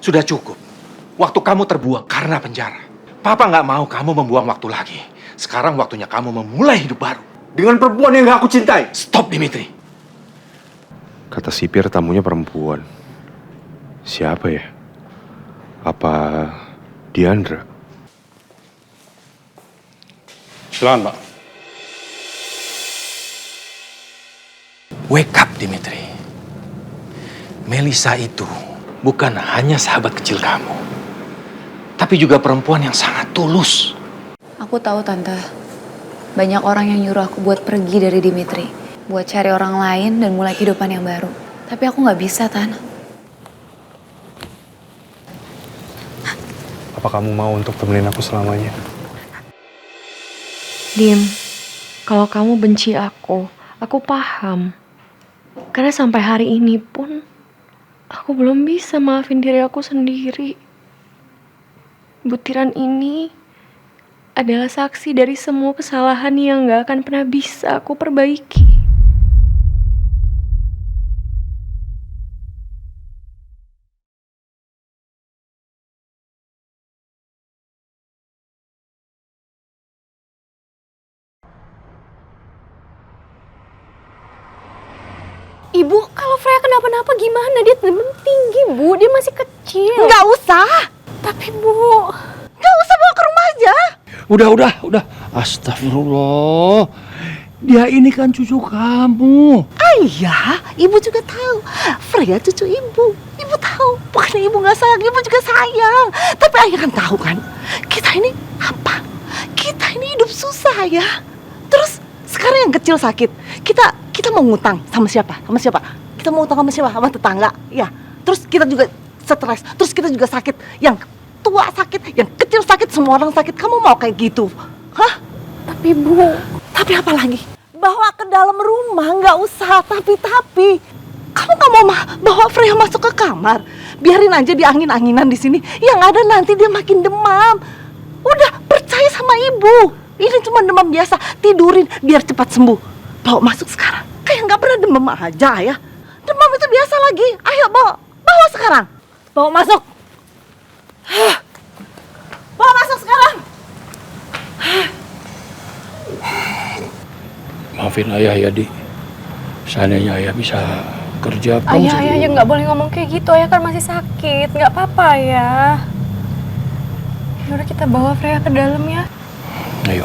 Sudah cukup. Waktu kamu terbuang karena penjara. Papa nggak mau kamu membuang waktu lagi. Sekarang waktunya kamu memulai hidup baru. Dengan perempuan yang gak aku cintai. Stop, Dimitri. Kata sipir tamunya perempuan. Siapa ya? Apa Diandra? Silakan, Pak. Wake up, Dimitri. Melisa itu bukan hanya sahabat kecil kamu, tapi juga perempuan yang sangat tulus. Aku tahu, Tante. Banyak orang yang nyuruh aku buat pergi dari Dimitri. Buat cari orang lain dan mulai kehidupan yang baru. Tapi aku nggak bisa, Tan. Apa kamu mau untuk temenin aku selamanya? Dim, kalau kamu benci aku paham. Karena sampai hari ini pun, aku belum bisa maafin diri aku sendiri. Butiran ini adalah saksi dari semua kesalahan yang gak akan pernah bisa aku perbaiki. Ibu, kalau Freya kenapa-napa gimana? Dia temen tinggi, Bu. Dia masih kecil. Nggak usah. Tapi, Bu... Nggak usah bawa ke rumah aja. Udah. Astagfirullah. Dia ini kan cucu kamu. Ayah, ibu juga tahu. Freya cucu ibu. Ibu tahu. Bukannya ibu nggak sayang, ibu juga sayang. Tapi ayah kan tahu kan, kita ini apa? Kita ini hidup susah ya. Terus sekarang yang kecil sakit. Kita mau ngutang sama siapa? Sama siapa? Kita mau ngutang sama siapa? Sama tetangga. Ya. Terus kita juga stres. Terus kita juga sakit. Yang tua sakit, yang kecil sakit, semua orang sakit. Kamu mau kayak gitu? Hah? Tapi, Bu... Tapi apa lagi? Bawa ke dalam rumah, nggak usah tapi. Kamu nggak mau bawa Freya masuk ke kamar? Biarin aja di angin-anginan di sini. Yang ada nanti dia makin demam. Udah, percaya sama ibu. Ini cuma demam biasa. Tidurin biar cepat sembuh. Bawa masuk sekarang. Kayak nggak pernah demam aja ya. Demam itu biasa lagi. Ayo bawa sekarang. Bawa masuk. Bawa masuk sekarang. Maafin ayah ya, Di. Seandainya ayah bisa kerja. Ayah nggak boleh ngomong kayak gitu. Ayah kan masih sakit. Nggak apa-apa, ya. Yaudah, kita bawa Freya ke dalam, ya. Ayo.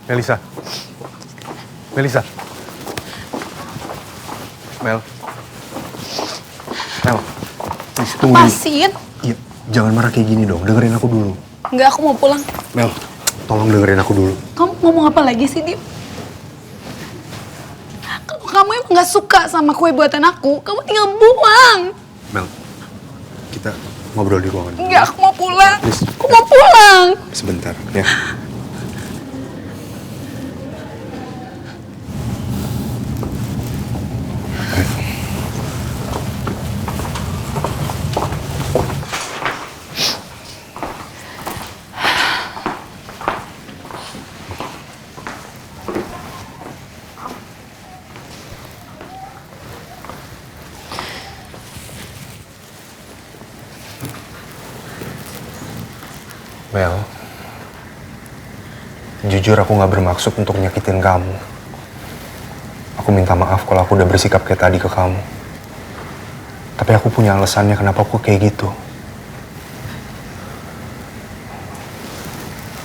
Melisa. Mel. Please, tunggu dulu. Pasin. Iya, jangan marah kayak gini dong. Dengerin aku dulu. Nggak, aku mau pulang. Mel, tolong dengerin aku dulu. Kamu ngomong apa lagi sih, Dim? Kalau kamu emang nggak suka sama kue buatan aku, kamu tinggal buang. Mel, kita ngobrol di ruangan. Nggak, aku mau pulang. Please. Aku mau pulang. Sebentar, ya. Mel, Jujur aku gak bermaksud untuk nyakitin kamu. Aku minta maaf kalau aku udah bersikap kayak tadi ke kamu. Tapi aku punya alasannya kenapa aku kayak gitu.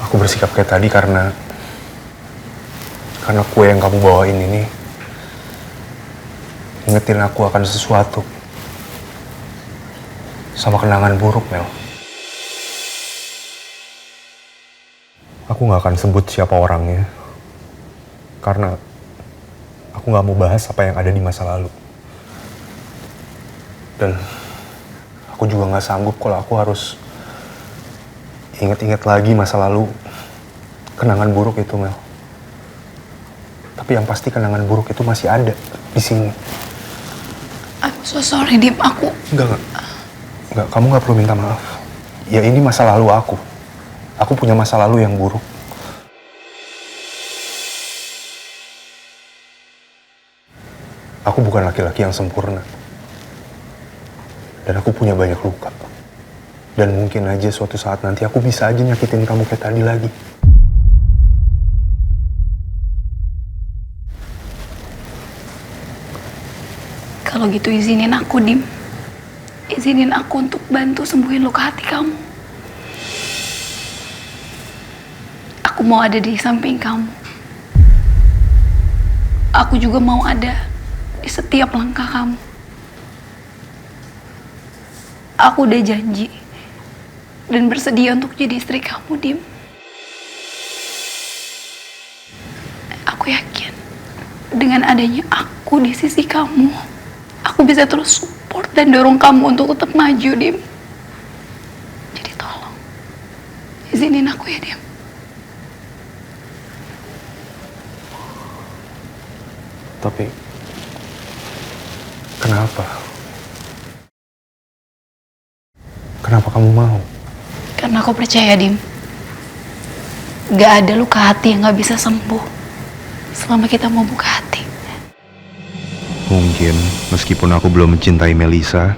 Aku bersikap kayak tadi karena kue yang kamu bawain ini ingetin aku akan sesuatu. Sama kenangan buruk, Mel. Aku gak akan sebut siapa orangnya. Karena aku gak mau bahas apa yang ada di masa lalu. Dan aku juga gak sanggup kalau aku harus inget-inget lagi masa lalu. Kenangan buruk itu, Mel. Tapi yang pasti kenangan buruk itu masih ada di sini. I'm so sorry, Dim. Enggak, kamu gak perlu minta maaf. Ya ini masa lalu aku. Aku punya masa lalu yang buruk. Aku bukan laki-laki yang sempurna. Dan aku punya banyak luka. Dan mungkin aja suatu saat nanti aku bisa aja nyakitin kamu kayak tadi lagi. Kalau gitu izinin aku, Dim. Izinin aku untuk bantu sembuhin luka hati kamu. Aku mau ada di samping kamu. Aku juga mau ada di setiap langkah kamu. Aku udah janji dan bersedia untuk jadi istri kamu, Dim. Aku yakin dengan adanya aku di sisi kamu, aku bisa terus support dan dorong kamu untuk tetap maju, Dim. Jadi tolong, izinin aku ya, Dim. Tapi kenapa? Kenapa kamu mau? Karena aku percaya, Dim. Gak ada luka hati yang gak bisa sembuh selama kita mau buka hati. Mungkin meskipun aku belum mencintai Melisa,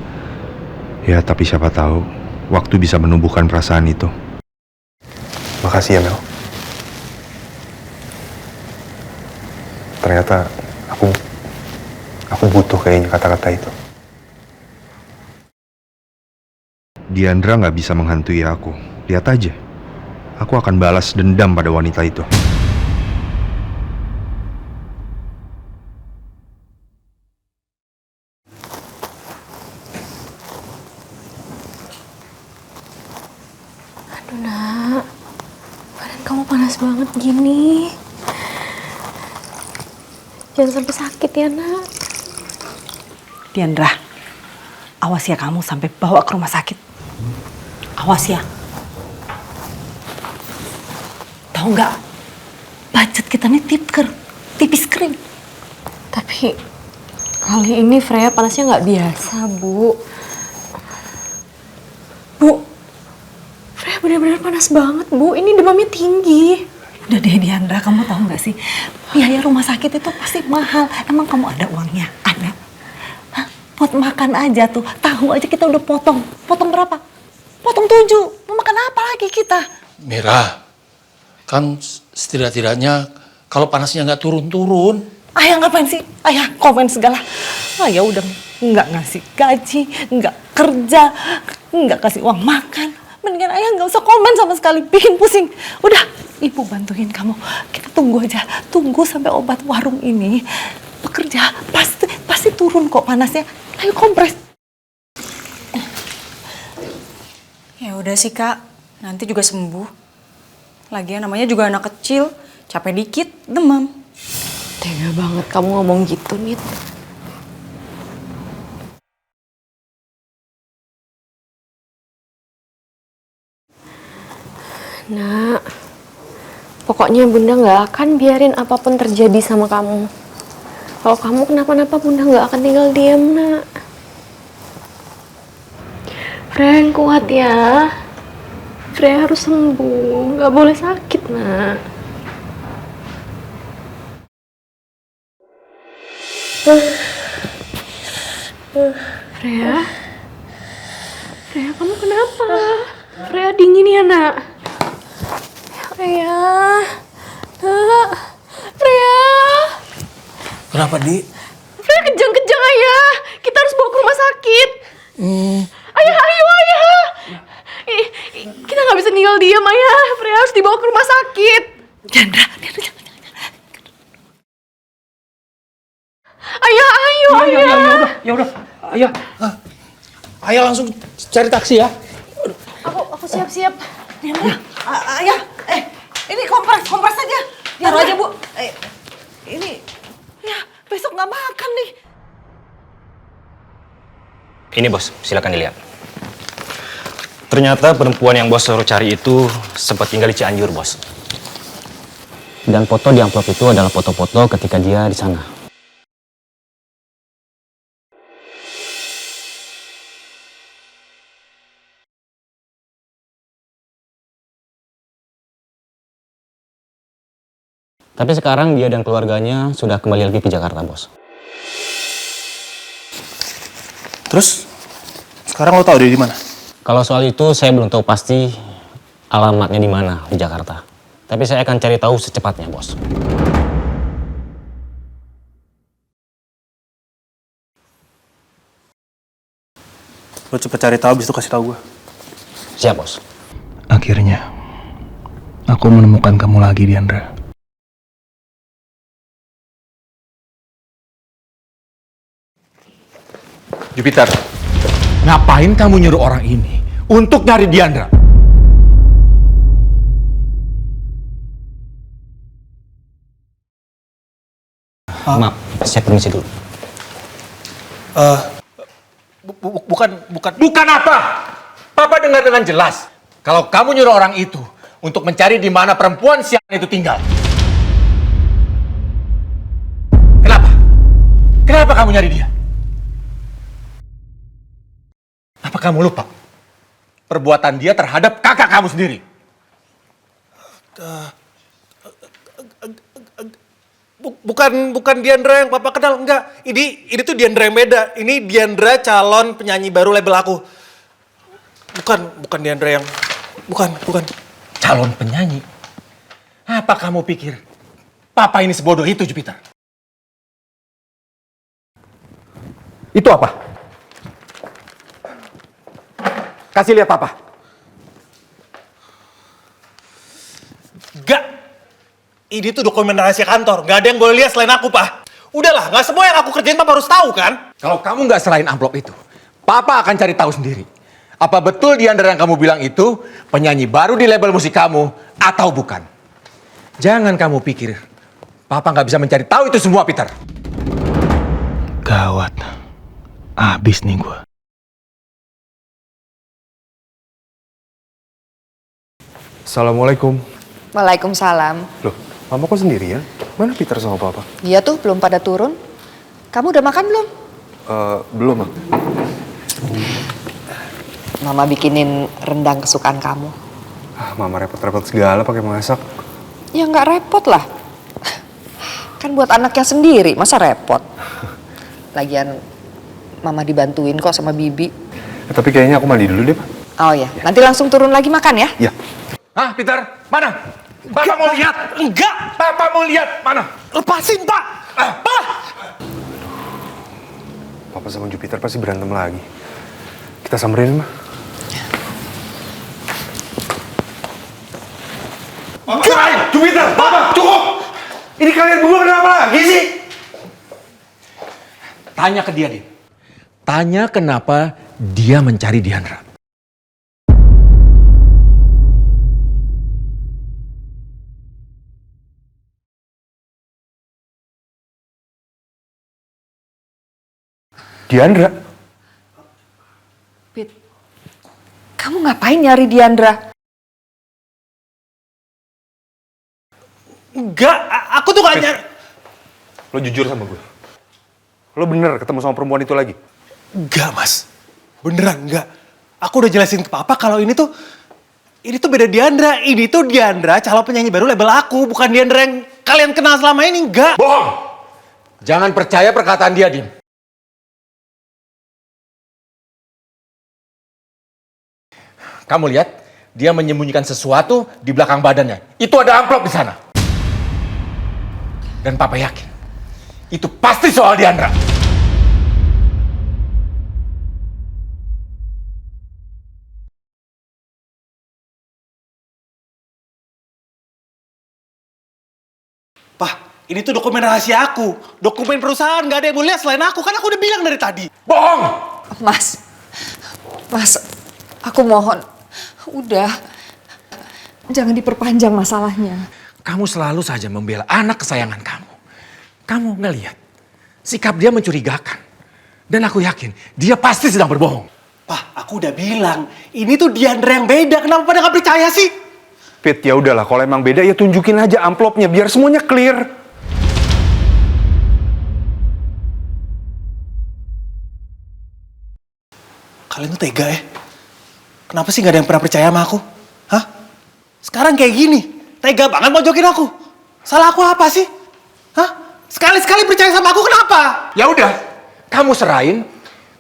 ya tapi siapa tahu waktu bisa menumbuhkan perasaan itu. Makasih ya, Mel. Ternyata aku butuh kayaknya kata-kata itu. Diandra nggak bisa menghantui aku. Lihat aja, aku akan balas dendam pada wanita itu. Aduh, Nak. Badan kamu panas banget gini. Jangan sampai sakit ya, Nak. Diandra, awas ya kamu sampai bawa ke rumah sakit. Awas ya. Tahu nggak? Budget kita nih tipis kering. Tapi kali ini Freya panasnya nggak biasa, Bu. Bu, Freya benar-benar panas banget, Bu. Ini demamnya tinggi. Udah deh Diandra, kamu tahu nggak sih? Biaya rumah sakit itu pasti mahal. Emang kamu ada uangnya? Ada. Hah? Buat makan aja tuh. Tahu aja kita udah potong. Potong berapa? Potong 7. Mau makan apa lagi kita? Mira, kan setidak-tidaknya kalau panasnya nggak turun-turun. Ayah ngapain sih? Ayah komen segala. Ayah udah nggak ngasih gaji, nggak kerja, nggak kasih uang makan. Mendingan ayah nggak usah komen sama sekali, bikin pusing. Udah, ibu bantuin kamu. Kita tunggu aja, tunggu sampai obat warung ini bekerja. Pasti turun kok panasnya. Ayo kompres. Ya udah sih Kak, nanti juga sembuh. Lagian namanya juga anak kecil, capek dikit, demam. Tega banget kamu ngomong gitu, Nit. Nak, pokoknya Bunda nggak akan biarin apapun terjadi sama kamu. Kalau kamu kenapa-napa, Bunda nggak akan tinggal diam, Nak. Freya yang kuat ya. Freya harus sembuh, nggak boleh sakit, Nak. Freya? Freya, kamu kenapa? Freya dingin ya, Nak? Freya, Kenapa, Di? Freya kejang-kejang, Ayah. Kita harus bawa ke rumah sakit. Ayah, ayo, Ayah. Kita nggak bisa tinggal diam, Ayah. Freya harus dibawa ke rumah sakit. Diandra. Ayah, ayo, Ayah. Ya udah. Ayah. Ayah langsung cari taksi ya. Aku siap-siap. Ayah, ini kompres saja. Taruh aja, Bu. Ini, ya besok nggak makan nih. Ini bos, silakan dilihat. Ternyata perempuan yang bos suruh cari itu sempat tinggal di Cianjur, bos. Dan foto di amplop itu adalah foto-foto ketika dia di sana. Tapi sekarang dia dan keluarganya sudah kembali lagi ke Jakarta, bos. Terus sekarang lo tahu dia di mana? Kalau soal itu saya belum tahu pasti alamatnya di mana di Jakarta. Tapi saya akan cari tahu secepatnya, bos. Lo cepet cari tahu, abis itu kasih tahu gue. Siap, bos. Akhirnya, aku menemukan kamu lagi, Diandra. Jupiter, ngapain kamu nyuruh orang ini untuk nyari Diandra? Maaf, saya permisi dulu. Bukan apa? Papa dengar dengan jelas. Kalau kamu nyuruh orang itu untuk mencari di mana perempuan siang itu tinggal. Kenapa? Kenapa kamu nyari dia? Apa kamu lupa perbuatan dia terhadap kakak kamu sendiri? Bukan Diandra yang papa kenal, enggak. Ini tuh Diandra yang beda. Ini Diandra calon penyanyi baru label aku. Bukan Diandra yang... Bukan. Calon penyanyi? Apa kamu pikir papa ini sebodoh itu, Jupiter? Itu apa? Kasih lihat papa. Enggak. Ini tuh dokumen rahasia kantor. Nggak ada yang boleh lihat selain aku, Pak. Udahlah, nggak semua yang aku kerjain Papa harus tahu, kan? Kalau kamu nggak serahin amplop itu, Papa akan cari tahu sendiri. Apa betul Diandra yang kamu bilang itu penyanyi baru di label musik kamu atau bukan? Jangan kamu pikir Papa nggak bisa mencari tahu itu semua, Peter. Gawat. Abis nih gue. Assalamualaikum. Waalaikumsalam. Loh, Mama kok sendirian? Mana Peter sama Papa? Dia tuh belum pada turun. Kamu udah makan belum? Belum, Ma. Mama bikinin rendang kesukaan kamu. Mama repot-repot segala pakai masak. Ya nggak repot lah. Kan buat anaknya sendiri, masa repot? Lagian Mama dibantuin kok sama Bibi. Tapi kayaknya aku mandi dulu deh, Pak. Oh ya, nanti langsung turun lagi makan ya? Ya. Hah, Peter? Mana? Papa mau lihat. Enggak. Papa mau lihat. Mana? Lepasin, Pak. Pak. Papa sama Jupiter pasti berantem lagi. Kita samperin, Ma. Jupiter, Papa, cukup! Ini kalian berdua kenapa lagi sih? Tanya ke dia, Din. Tanya kenapa dia mencari Diandra. Diandra? Pit, kamu ngapain nyari Diandra? Enggak, aku tuh gak nyari. Lo jujur sama gue. Lo bener ketemu sama perempuan itu lagi? Enggak, Mas. Beneran enggak. Aku udah jelasin ke Papa kalau ini tuh beda Diandra. Ini tuh Diandra calon penyanyi baru label aku, bukan Diandra yang kalian kenal selama ini, enggak. Bohong! Jangan percaya perkataan dia, Din. Kamu lihat, dia menyembunyikan sesuatu di belakang badannya. Itu ada amplop di sana. Dan Papa yakin, itu pasti soal Diandra. Pak, ini tuh dokumen rahasia aku. Dokumen perusahaan, nggak ada yang mau lihat selain aku. Kan aku udah bilang dari tadi. Bohong! Mas, aku mohon, udah. Jangan diperpanjang masalahnya. Kamu selalu saja membela anak kesayangan kamu. Kamu ngelihat sikap dia mencurigakan. Dan aku yakin dia pasti sedang berbohong. Pak, aku udah bilang. Ini tuh Diandra yang beda. Kenapa pada nggak percaya sih? Fit, ya udahlah, kalau emang beda ya tunjukin aja amplopnya biar semuanya clear. Kalian tuh tega ya? Kenapa sih nggak ada yang pernah percaya sama aku? Hah? Sekarang kayak gini, tega banget mojokin aku. Salah aku apa sih? Hah? Sekali-sekali percaya sama aku, kenapa? Ya udah, kamu serahin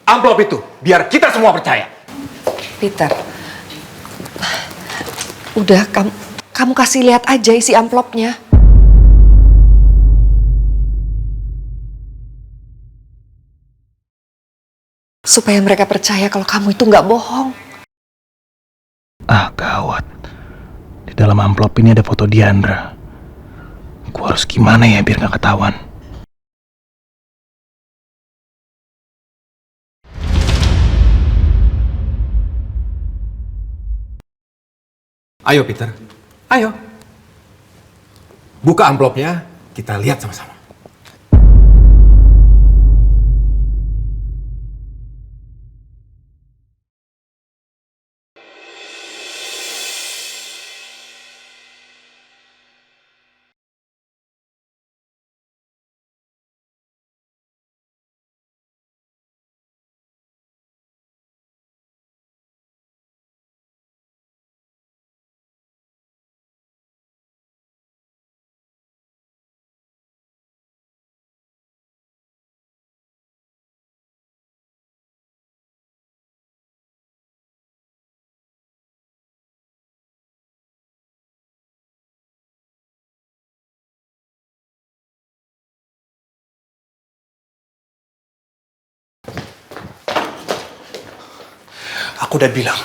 amplop itu biar kita semua percaya. Peter, udah kamu kasih lihat aja isi amplopnya. Supaya mereka percaya kalau kamu itu nggak bohong. Ah, gawat. Di dalam amplop ini ada foto Diandra. Gua harus gimana ya biar nggak ketahuan? Ayo Peter, ayo. Buka amplopnya, kita lihat sama-sama. Aku udah bilang,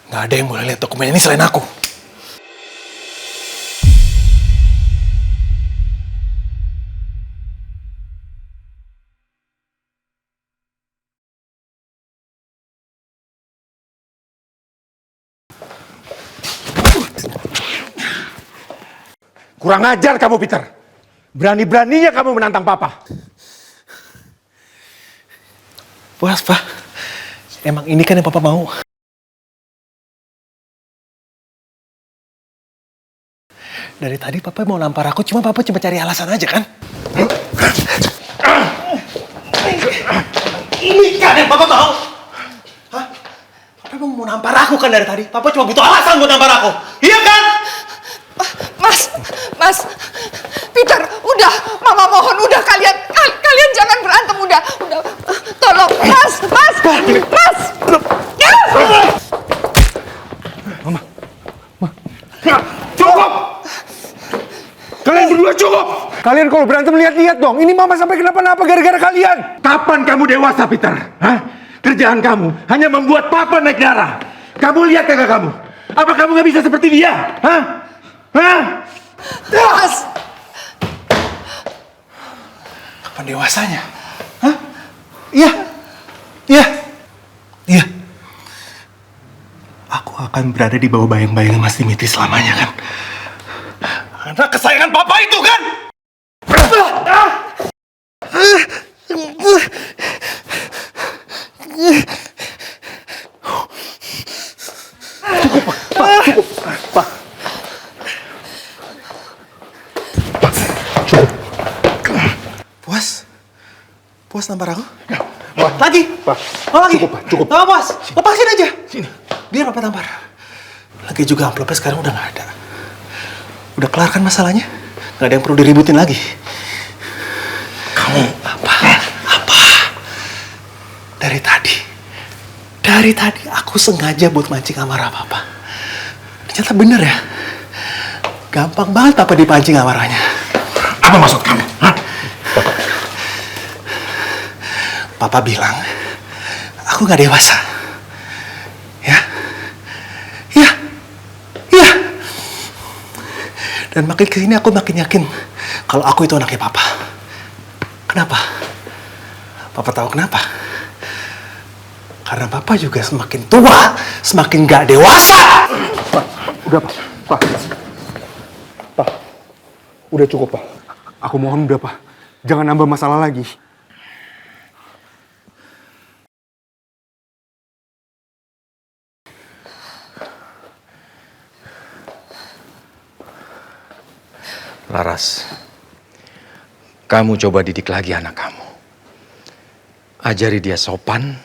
nggak ada yang boleh lihat dokumen ini selain aku. Kurang ajar kamu Peter. Berani-beraninya kamu menantang papa. Puas, Pak. Emang ini kan yang papa mau. Dari tadi papa mau nampar aku, cuma papa cuma cari alasan aja kan? Ini kan yang papa mau. Hah? Papa mau nampar aku kan dari tadi. Papa cuma butuh alasan buat nampar aku. Iya kan? Mas, Peter, udah, Mama mohon, udah kalian jangan berantem, udah, tolong, Mas. Cukup! Kalian berdua cukup! Kalian kalau berantem lihat-lihat dong. Ini mama sampai kenapa-napa gara-gara kalian. Kapan kamu dewasa, Peter? Hah? Kerjaan kamu hanya membuat papa naik darah. Kamu lihat kakak kamu. Apa kamu nggak bisa seperti dia? Hah? Mas! Kapan dewasanya? Hah? Iya. Aku akan berada di bawah bayang-bayang Mas Dimitri selamanya kan? Anak kesayangan papa itu kan? Puas nampar aku? Lagi? Mau lagi? Cukup. Nggak puas? Lepasin aja. Sini. Biar papa tampar. Lagi juga amplopnya sekarang udah nggak ada. Udah kelar kan masalahnya? Nggak ada yang perlu diributin lagi. Kamu apa? Dari tadi aku sengaja buat mancing amarah papa. Ternyata bener ya. Gampang banget papa dipancing amarahnya. Apa maksud kamu? Hah? Papa bilang, aku gak dewasa. Ya? Ya? Ya? Dan makin kesini aku makin yakin kalau aku itu anaknya Papa. Kenapa? Papa tahu kenapa? Karena Papa juga semakin tua, semakin gak dewasa. Pak, udah Pak. Pak, udah cukup Pak. Aku mohon udah Pak. Jangan nambah masalah lagi. Laras, kamu coba didik lagi anak kamu. Ajari dia sopan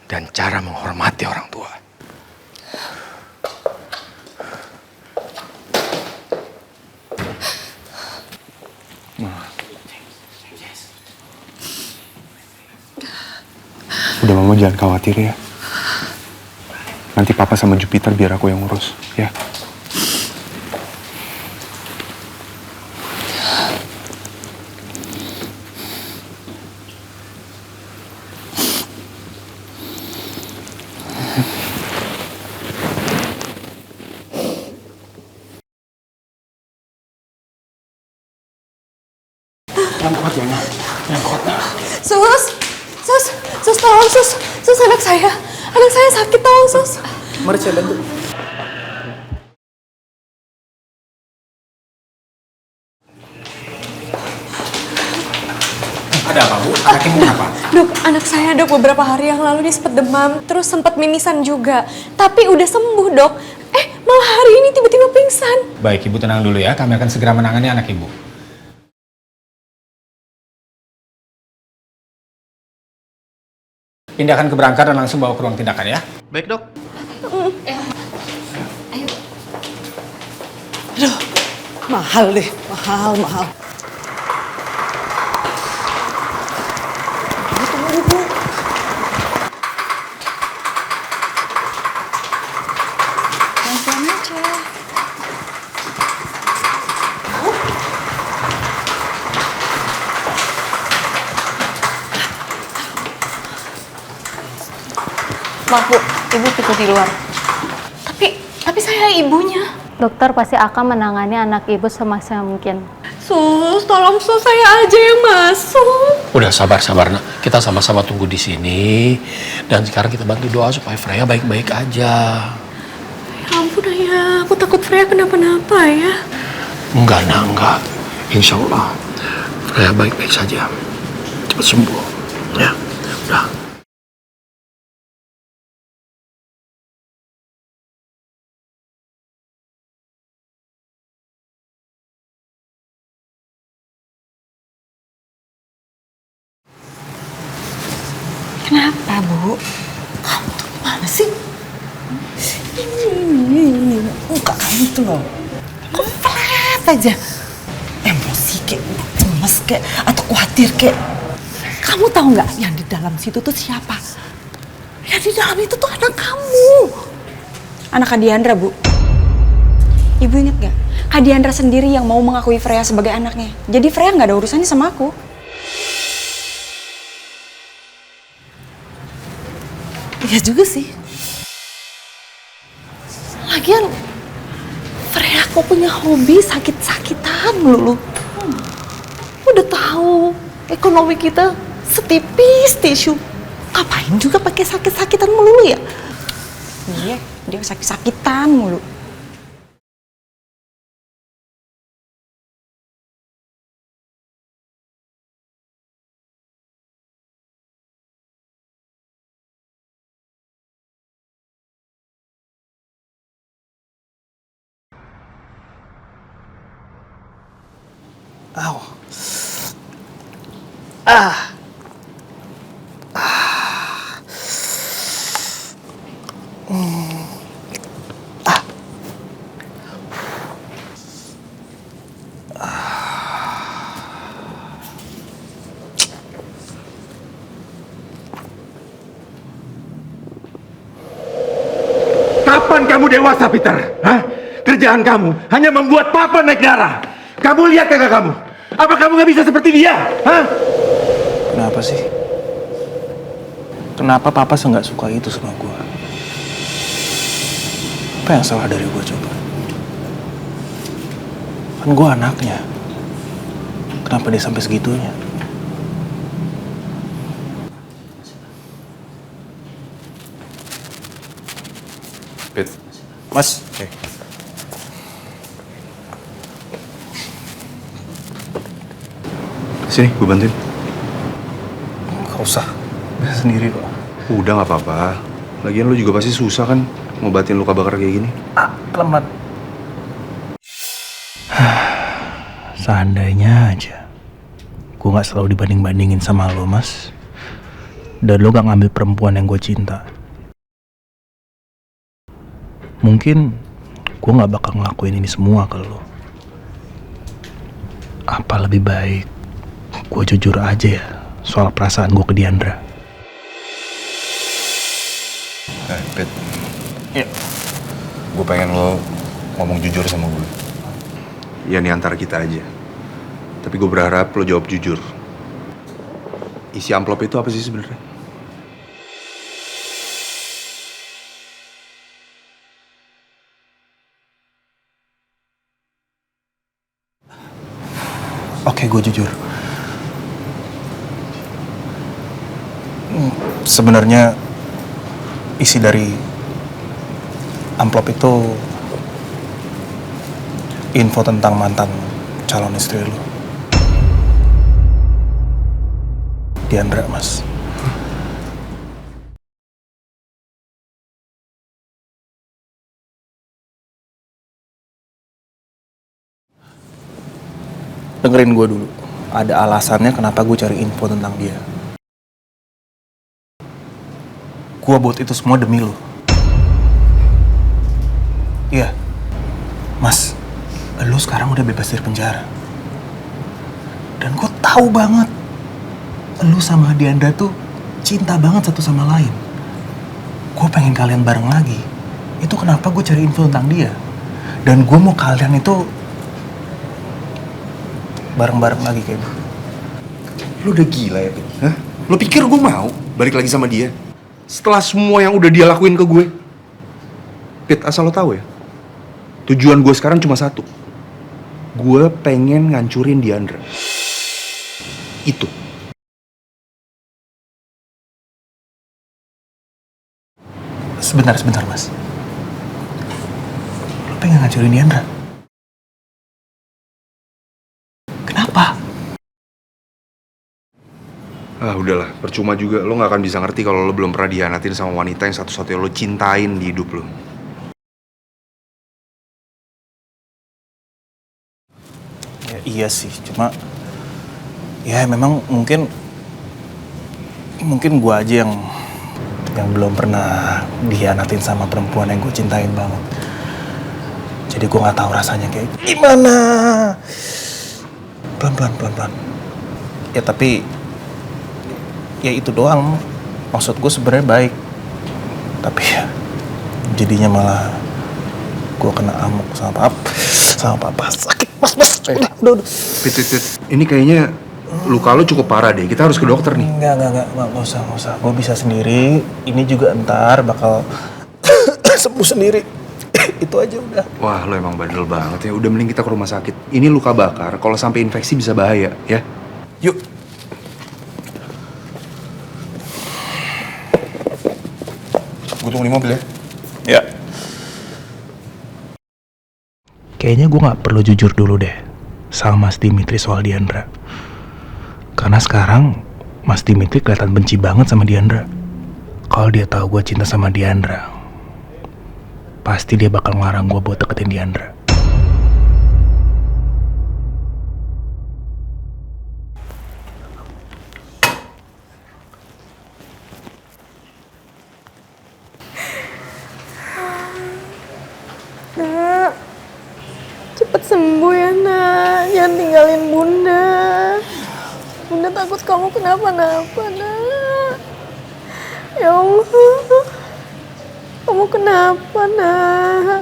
dan cara menghormati orang tua. Udah Mama jangan khawatir ya. Nanti Papa sama Jupiter biar aku yang ngurus, ya. Yang kuat ya, Nak. Yang kuat, Nak. Sus, tolong sus, anak saya sakit tolong sus. Mari saya bantu. Ada apa, Bu? Anak ibu kenapa? Dok, anak saya dok beberapa hari yang lalu dia sempat demam, terus sempat mimisan juga. Tapi udah sembuh dok. Malah hari ini tiba-tiba pingsan. Baik, Ibu tenang dulu ya. Kami akan segera menangani anak Ibu. Pindahkan ke berangkar dan langsung bawa ke ruang tindakan ya. Baik dok. Aduh, mahal deh, mahal. Maaf bu, ibu tunggu di luar. Tapi saya ibunya. Dokter pasti akan menangani anak ibu semaksimal mungkin. Sus, tolong sus saya aja yang masuk. Udah sabar nak. Kita sama-sama tunggu di sini. Dan sekarang kita bantu doa supaya Freya baik-baik aja. Ya ampun ayah, aku takut Freya kenapa-napa ya. Enggak. Insya Allah Freya baik-baik saja. Cepat sembuh. Ya, udah. Kenapa, Bu? Kamu tuh gimana sih? Ini muka kamu tuh loh. Kok flat aja? Emosi kek, cemas kek, atau khawatir kek. Kamu tahu nggak yang di dalam situ tuh siapa? Yang di dalam itu tuh anak kamu. Anak Kak Diandra, Bu. Ibu inget nggak? Kak Diandra sendiri yang mau mengakui Freya sebagai anaknya. Jadi Freya nggak ada urusannya sama aku. Iya juga sih. Lagian, Freya kok punya hobi sakit-sakitan melulu. Udah tahu ekonomi kita setipis tisu. Ngapain juga pakai sakit-sakitan melulu ya? Iya, dia sakit-sakitan mulu. Aw. Kapan kamu dewasa, Peter? Hah? Kerjaan kamu hanya membuat papa naik darah. Kamu lihat kakak kamu. Apa kamu nggak bisa seperti dia? Hah? Kenapa sih? Kenapa papa nggak suka itu sama gue? Apa yang salah dari gue coba? Kan gue anaknya. Kenapa dia sampai segitunya? Pit. Mas, Sini, gue bantuin. gak usah. Bisa sendiri kok. Udah gak apa-apa. Lagian lu juga pasti susah kan ngobatin luka bakar kayak gini. Kelemat. Seandainya aja gue gak selalu dibanding-bandingin sama lo, Mas. Dan lo gak ngambil perempuan yang gue cinta. Mungkin gue gak bakal ngelakuin ini semua ke lo. Apa lebih baik gue jujur aja ya soal perasaan gue ke Diandra? Pit. Iya. Gue pengen lo ngomong jujur sama gue. Ya ini antara kita aja. Tapi gue berharap lo jawab jujur. Isi amplop itu apa sih sebenarnya? Oke, gue jujur. Sebenarnya isi dari amplop itu info tentang mantan calon istri lu, Diandra, Mas. Dengerin gue dulu. Ada alasannya kenapa gue cari info tentang dia. Gue buat itu semua demi lo. Iya, Mas, lo sekarang udah bebas dari penjara. Dan gue tahu banget, lo sama Diandra tuh cinta banget satu sama lain. Gue pengen kalian bareng lagi. Itu kenapa gue cari info tentang dia. Dan gue mau kalian itu bareng-bareng lagi kayak gitu. Lo udah gila ya, Pit? Hah? Lo pikir gue mau balik lagi sama dia? Setelah semua yang udah dia lakuin ke gue? Pit, asal lo tahu ya, tujuan gue sekarang cuma satu. Gue pengen ngancurin Diandra. Itu. Sebentar, Mas. Lo pengen ngancurin Diandra? Kenapa? Ah udahlah, percuma juga. Lo gak akan bisa ngerti kalau lo belum pernah dihianatin sama wanita yang satu-satunya lo cintain di hidup lo. Ya, iya sih, cuma ya memang mungkin gue aja yang belum pernah dihianatin sama perempuan yang gue cintain banget. Jadi gue nggak tahu rasanya kayak gimana. Pelan. Ya tapi ya itu doang. Maksud gue sebenarnya baik. Tapi ya jadinya malah gue kena amuk sama papa. Sakit, mas. Udah. Pit. Ini kayaknya luka lo cukup parah deh. Kita harus ke dokter nih. Enggak usah. Gue bisa sendiri. Ini juga ntar bakal sembuh sendiri. Itu aja udah. Wah, lo emang bandel banget ya. Udah mending kita ke rumah sakit. Ini luka bakar. Kalau sampai infeksi bisa bahaya, ya. Yuk. Gue tunggu di mobil ya. Ya. Kayaknya gue nggak perlu jujur dulu deh sama Mas Dimitri soal Diandra. Karena sekarang Mas Dimitri kelihatan benci banget sama Diandra. Kalau dia tahu gue cinta sama Diandra, pasti dia bakal ngelarang gue buat deketin Diandra. Nak, cepet sembuh ya nak, jangan tinggalin bunda. Bunda takut kamu kenapa-napa nak. Ya Allah, kamu kenapa nak?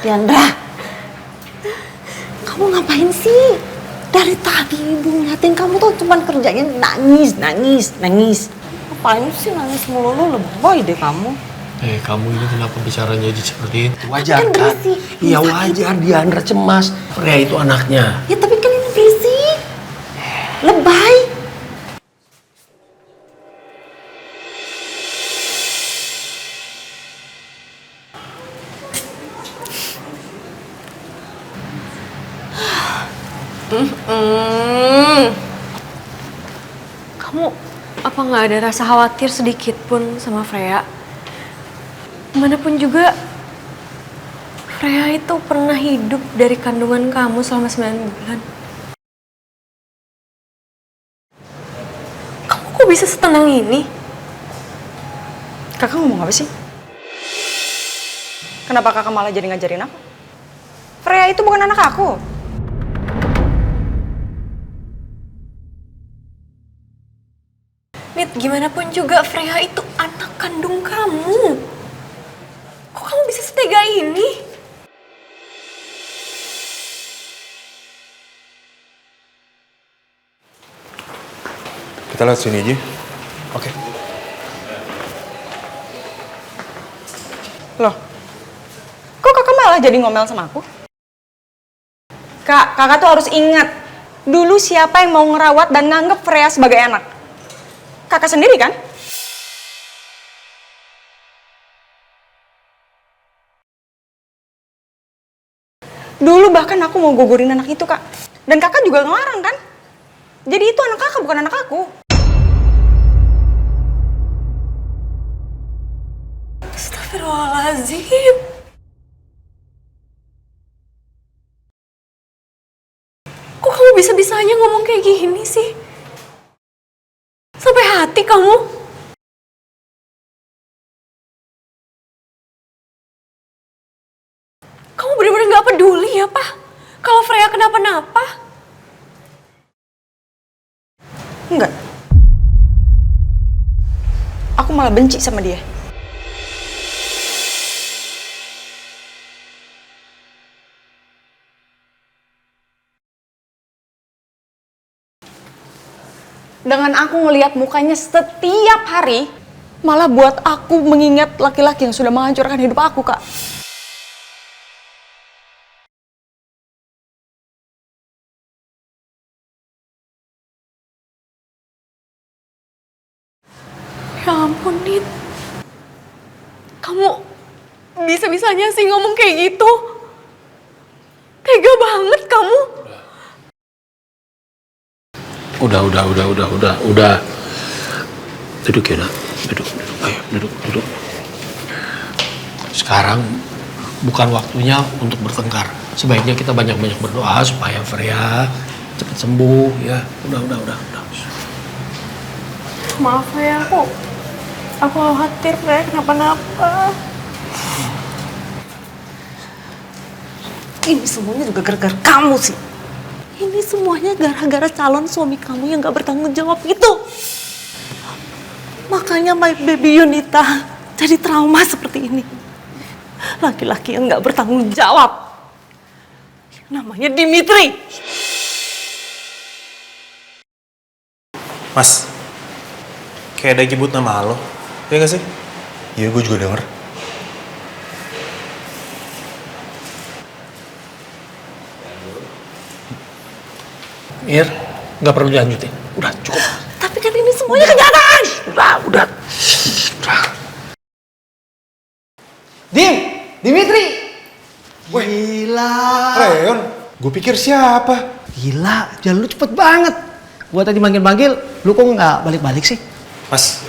Diandra, kamu ngapain sih? Dari tadi ibu ngeliatin kamu tuh cuman kerjanya nangis. Ngapain sih nangis mulu, lu lebay deh kamu. Kamu ini kenapa bicara jadi seperti itu? Wajar Kan kan? berisik. Iya wajar, Diandra cemas. Freya itu anaknya. Ya tapi kan ini berisik. Lebay. Kamu apa nggak ada rasa khawatir sedikit pun sama Freya? Manapun juga, Freya itu pernah hidup dari kandungan kamu selama 9 bulan. Kamu kok bisa setenang ini? Kakak ngomong apa sih? Kenapa kakak malah jadi ngajarin aku? Freya itu bukan anak aku. Nit, gimana pun juga Freya itu anak kandung kamu. Kok kamu bisa setega ini? Kita lihat sini aja. Oke. Loh, kok kakak malah jadi ngomel sama aku? Kak, kakak tuh harus ingat, dulu siapa yang mau ngerawat dan nganggep Freya sebagai anak? Kakak sendiri kan? Dulu bahkan aku mau gugurin anak itu, Kak. Dan kakak juga ngelarang kan? Jadi itu anak kakak, bukan anak aku. Astagfirullahaladzim. Kok kamu bisa-bisanya ngomong kayak gini sih? Sampai hati kamu? Kamu benar-benar gak peduli ya, Pak? Kalau Freya kenapa-napa? Enggak. Aku malah benci sama dia. Dengan aku ngelihat mukanya setiap hari, malah buat aku mengingat laki-laki yang sudah menghancurkan hidup aku, Kak. Ya ampun, Nit. Kamu bisa-bisanya sih ngomong kayak gitu. Tega banget kamu. Udah. Duduk ya, nak. Duduk. Ayo, duduk. Sekarang bukan waktunya untuk bertengkar. Sebaiknya kita banyak-banyak berdoa supaya Freya cepat sembuh, ya. Udah. Maaf ya, aku khawatir Freya kenapa-napa. Ini semuanya juga gara-gara kamu sih. Ini semuanya gara-gara calon suami kamu yang gak bertanggung jawab itu. Makanya my baby Yunita jadi trauma seperti ini. Laki-laki yang gak bertanggung jawab. Namanya Dimitri. Mas, kayak ada yang nyebut nama lo. Iya gak sih? Iya, gue juga denger. Mir, nggak perlu dilanjutin. Udah, cukup. Tapi kan ini semuanya kenyataan. Udah. Dimitri! Gila. Leon, gue pikir siapa? Gila, jalan lu cepet banget. Gua tadi manggil-manggil, lu kok nggak balik-balik sih? Mas,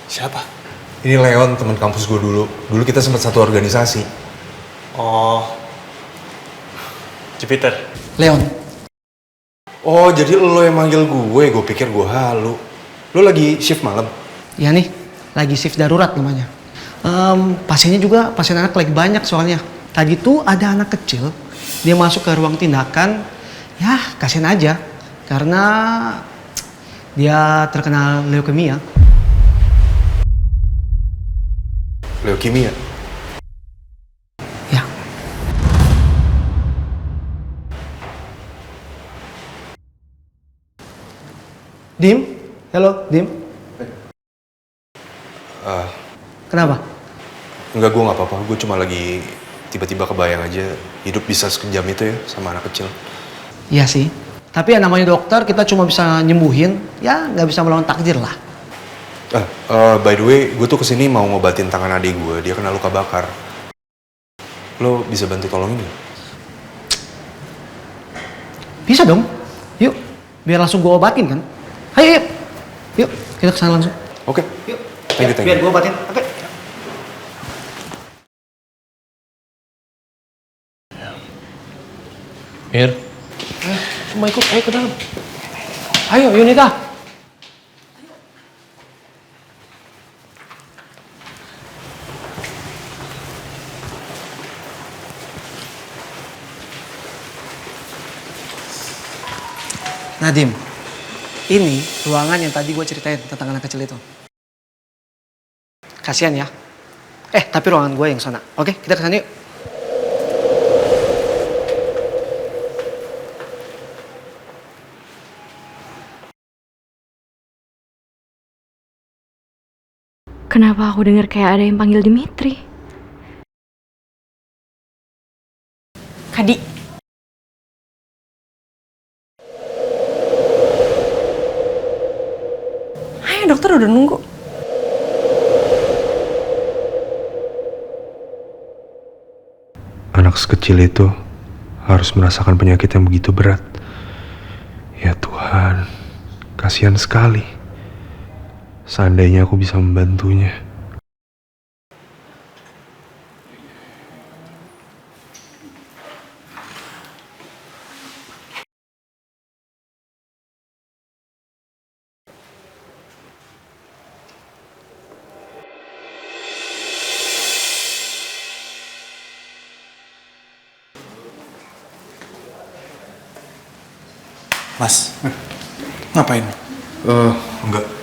siapa? Ini Leon, teman kampus gue dulu. Dulu kita sempat satu organisasi. Oh, Jupiter. Leon. Oh, jadi lo yang manggil gue. Gue pikir gue halu. Lo lagi shift malam? Ya nih, lagi shift darurat namanya. Pasiennya juga, pasien anak lagi banyak soalnya. Tadi tuh ada anak kecil, dia masuk ke ruang tindakan. Ya, kasihan aja. Karena dia terkena leukemia. Leukemia? Ya. Dim? Halo, Dim? Kenapa? Enggak, gue nggak apa-apa. Gue cuma lagi tiba-tiba kebayang aja hidup bisa sekejam itu ya sama anak kecil. Iya sih. Tapi ya namanya dokter, kita cuma bisa nyembuhin. Ya nggak bisa melawan takdir lah. By the way, gue tuh kesini mau ngobatin tangan adik gue. Dia kena luka bakar. Lo bisa bantu tolongin nggak? Bisa dong. Yuk, biar langsung gue obatin kan. Ayo, yuk. Yuk, kita kesana langsung. Oke. Yuk. Thank you. Biar gue obatin. Oke. Mir. Semua ikut, ayo ke dalam. Ayo, Yunita. Nadim, ini ruangan yang tadi gue ceritain tentang anak kecil itu. Kasian ya. Tapi ruangan gue yang sana. Oke, kita ke sana yuk. Kenapa aku dengar kayak ada yang panggil Dimitri? Kadi, ayo dokter udah nunggu. Anak sekecil itu harus merasakan penyakit yang begitu berat. Ya Tuhan, kasihan sekali. Seandainya aku bisa membantunya. Mas, ngapain? Enggak.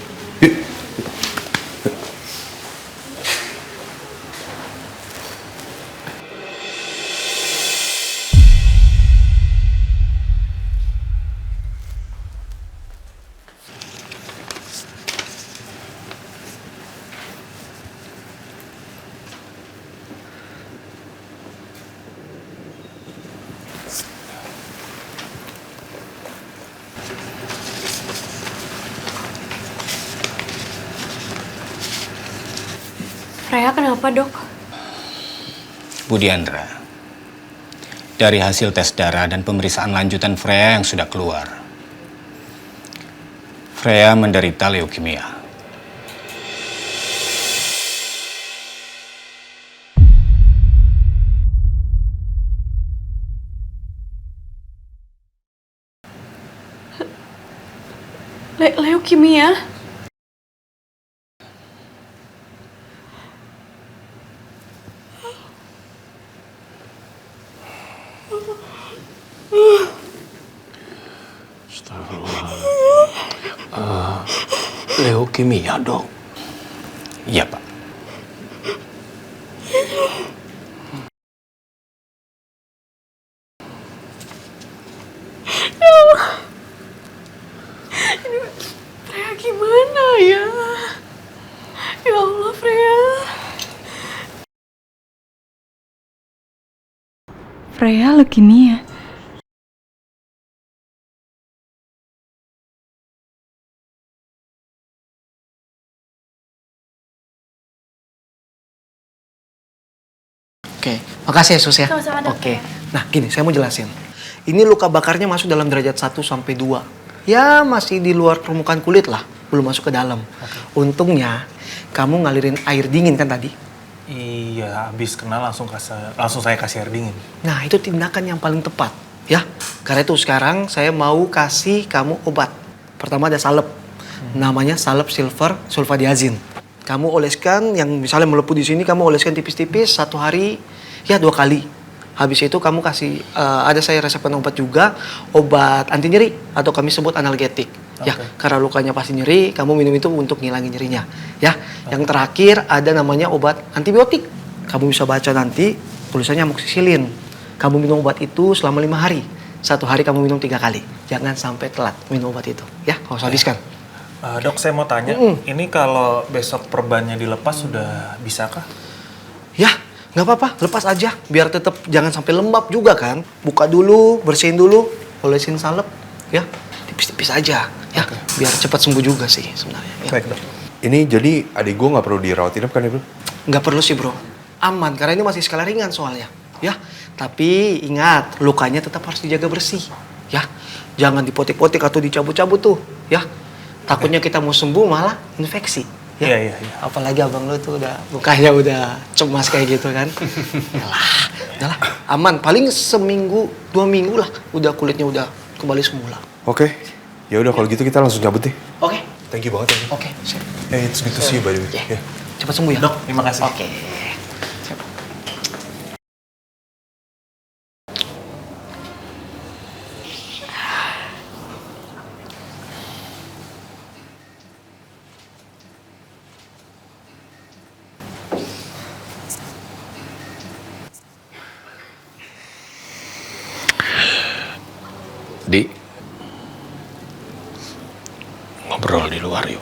Freya kenapa dok? Bu Diandra, dari hasil tes darah dan pemeriksaan lanjutan Freya yang sudah keluar, Freya menderita leukemia. Leukemia? Leukemia, dok. Iya, Pak. Ini Freya gimana ya? Ya Allah, Freya. Freya leukemia. Oke, makasih ya Sus ya. Sama-sama, Dok. Oke. Nah, gini, saya mau jelasin. Ini luka bakarnya masuk dalam derajat 1 sampai 2. Ya, masih di luar permukaan kulit lah, belum masuk ke dalam. Untungnya, kamu ngalirin air dingin kan tadi? Iya, abis kena langsung saya kasih air dingin. Nah, itu tindakan yang paling tepat, ya. Karena itu sekarang saya mau kasih kamu obat. Pertama ada salep, namanya salep silver sulfadiazin. Kamu oleskan yang misalnya melepuh di sini, kamu oleskan tipis-tipis 1 hari, ya 2 kali. Habis itu kamu kasih, ada saya resepkan obat juga, obat anti nyeri atau kami sebut analgetik. Ya, karena lukanya pasti nyeri, kamu minum itu untuk ngilangin nyerinya. Ya, yang terakhir ada namanya obat antibiotik. Kamu bisa baca nanti tulisannya amoxicillin. Kamu minum obat itu selama 5 hari. 1 hari kamu minum 3 kali. Jangan sampai telat minum obat itu. Ya, harus habiskan. Dok, saya mau tanya, ini kalau besok perbannya dilepas sudah bisakah? Ya, nggak apa-apa, lepas aja. Biar tetap jangan sampai lembab juga kan. Buka dulu, bersihin dulu, olesin salep, ya. Tipis-tipis aja, ya. Oke. Biar cepat sembuh juga sih sebenarnya. Ya. Baik, Dok. Ini jadi adik gue nggak perlu dirawat inap kan ya, Bro? Nggak perlu sih, Bro. Aman, karena ini masih skala ringan soalnya, ya. Tapi ingat, lukanya tetap harus dijaga bersih, ya. Jangan dipotik-potik atau dicabut-cabut tuh, ya. Takutnya kita mau sembuh malah infeksi. Ya. Iya. Apalagi abang lu tuh udah mukanya udah cemas kayak gitu kan. Udahlah, aman. Paling seminggu, 2 minggu lah, udah kulitnya udah kembali semula. Oke. Ya udah kalau gitu kita langsung cabut deh. Oke. Thank you banget, thank you. Oke, siap. It's good to see you by the way. Yeah. Yeah. Cepat sembuh ya. Dok, terima kasih. Oke. Siap. Di, ngobrol di luar yuk.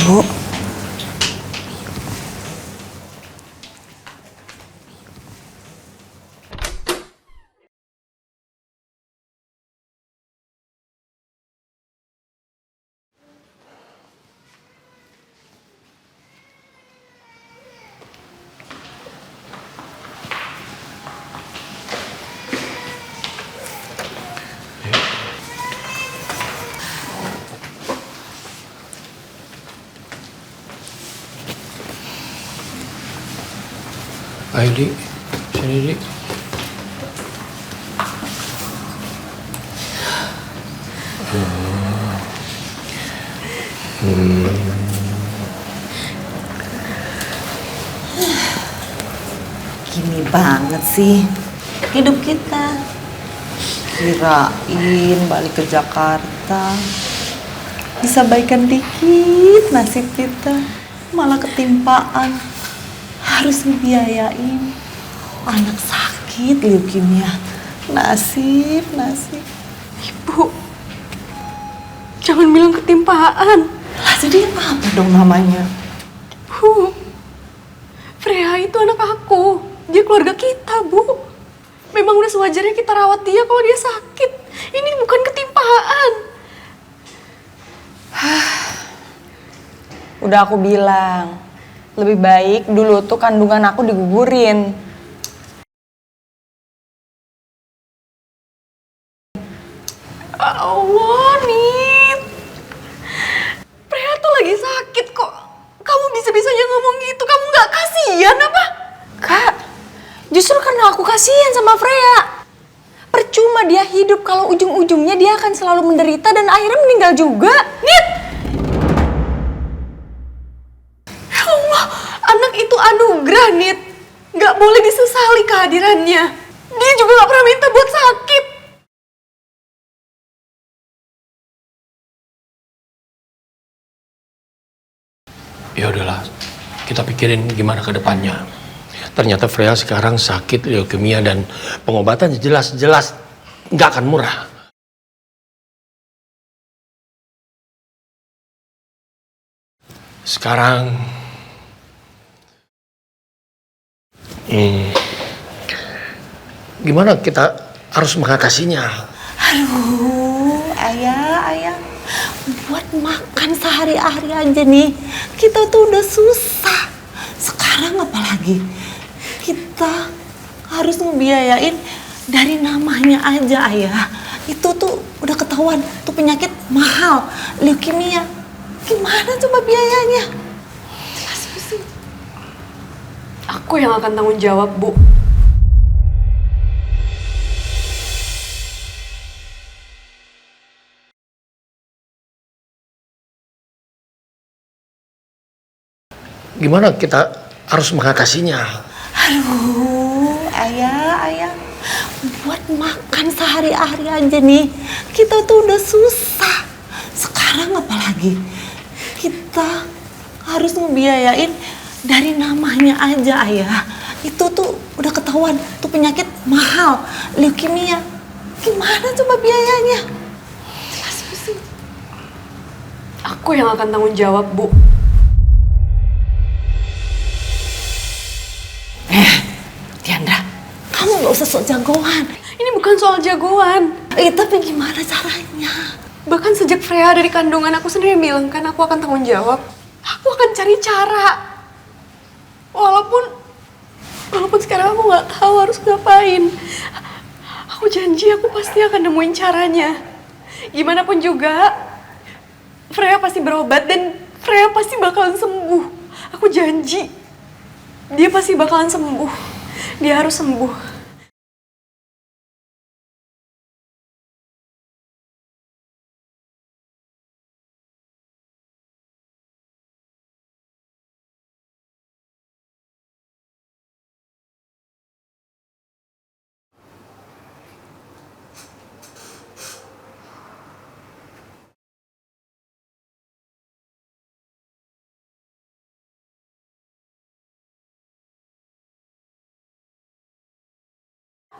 Bu. Ayo, Di. Sini, Di. Gini banget sih hidup kita. Kirain balik ke Jakarta bisa baikan dikit nasib kita, malah ketimpaan harus ngebiayain anak sakit leukemia. Nasib. Ibu, jangan bilang ketimpaan. Lah jadi apa dong namanya? Bu, Freya itu anak aku. Dia keluarga kita, Bu. Memang udah sewajarnya kita rawat dia kalau dia sakit. Ini bukan ketimpaan. Udah aku bilang, lebih baik dulu tuh kandungan aku digugurin. Allah, Nit. Freya tuh lagi sakit kok. Kamu bisa-bisanya ngomong gitu. Kamu gak kasihan apa? Kak, justru karena aku kasihan sama Freya. Percuma dia hidup kalau ujung-ujungnya dia akan selalu menderita dan akhirnya meninggal juga. Nit! Ya Allah, anak itu anugerah, Nit. Gak boleh disesali kehadirannya. Dia juga gak pernah minta buat sakit. Ya udahlah, kita pikirin gimana ke depannya. Ternyata Freya sekarang sakit leukemia dan pengobatan jelas-jelas nggak akan murah. Sekarang, gimana kita harus mengatasinya? Aduh, ayah. Buat makan sehari-hari aja nih, kita tuh udah susah. Sekarang apalagi kita harus ngebiayain dari namanya aja, ayah. Itu tuh udah ketahuan, tuh penyakit mahal, leukemia. Gimana coba biayanya? Jelas pusing. Aku yang akan tanggung jawab, Bu. Gimana kita harus mengatasinya? Aduh, ayah. Buat makan sehari-hari aja nih, kita tuh udah susah. Sekarang apalagi kita harus ngebiayain dari namanya aja ayah. Itu tuh udah ketahuan, tuh penyakit mahal, leukemia. Gimana coba biayanya? Jelas pusing. Aku yang akan tanggung jawab, Bu. Diandra, kamu gak usah sok jagoan. Ini bukan soal jagoan. Tapi gimana caranya? Bahkan sejak Freya dari kandungan aku sendiri bilang kan aku akan tanggung jawab. Aku akan cari cara. Walaupun sekarang aku nggak tahu harus ngapain. Aku janji aku pasti akan nemuin caranya. Gimana pun juga, Freya pasti berobat dan Freya pasti bakalan sembuh. Aku janji. Dia pasti bakalan sembuh. Dia harus sembuh.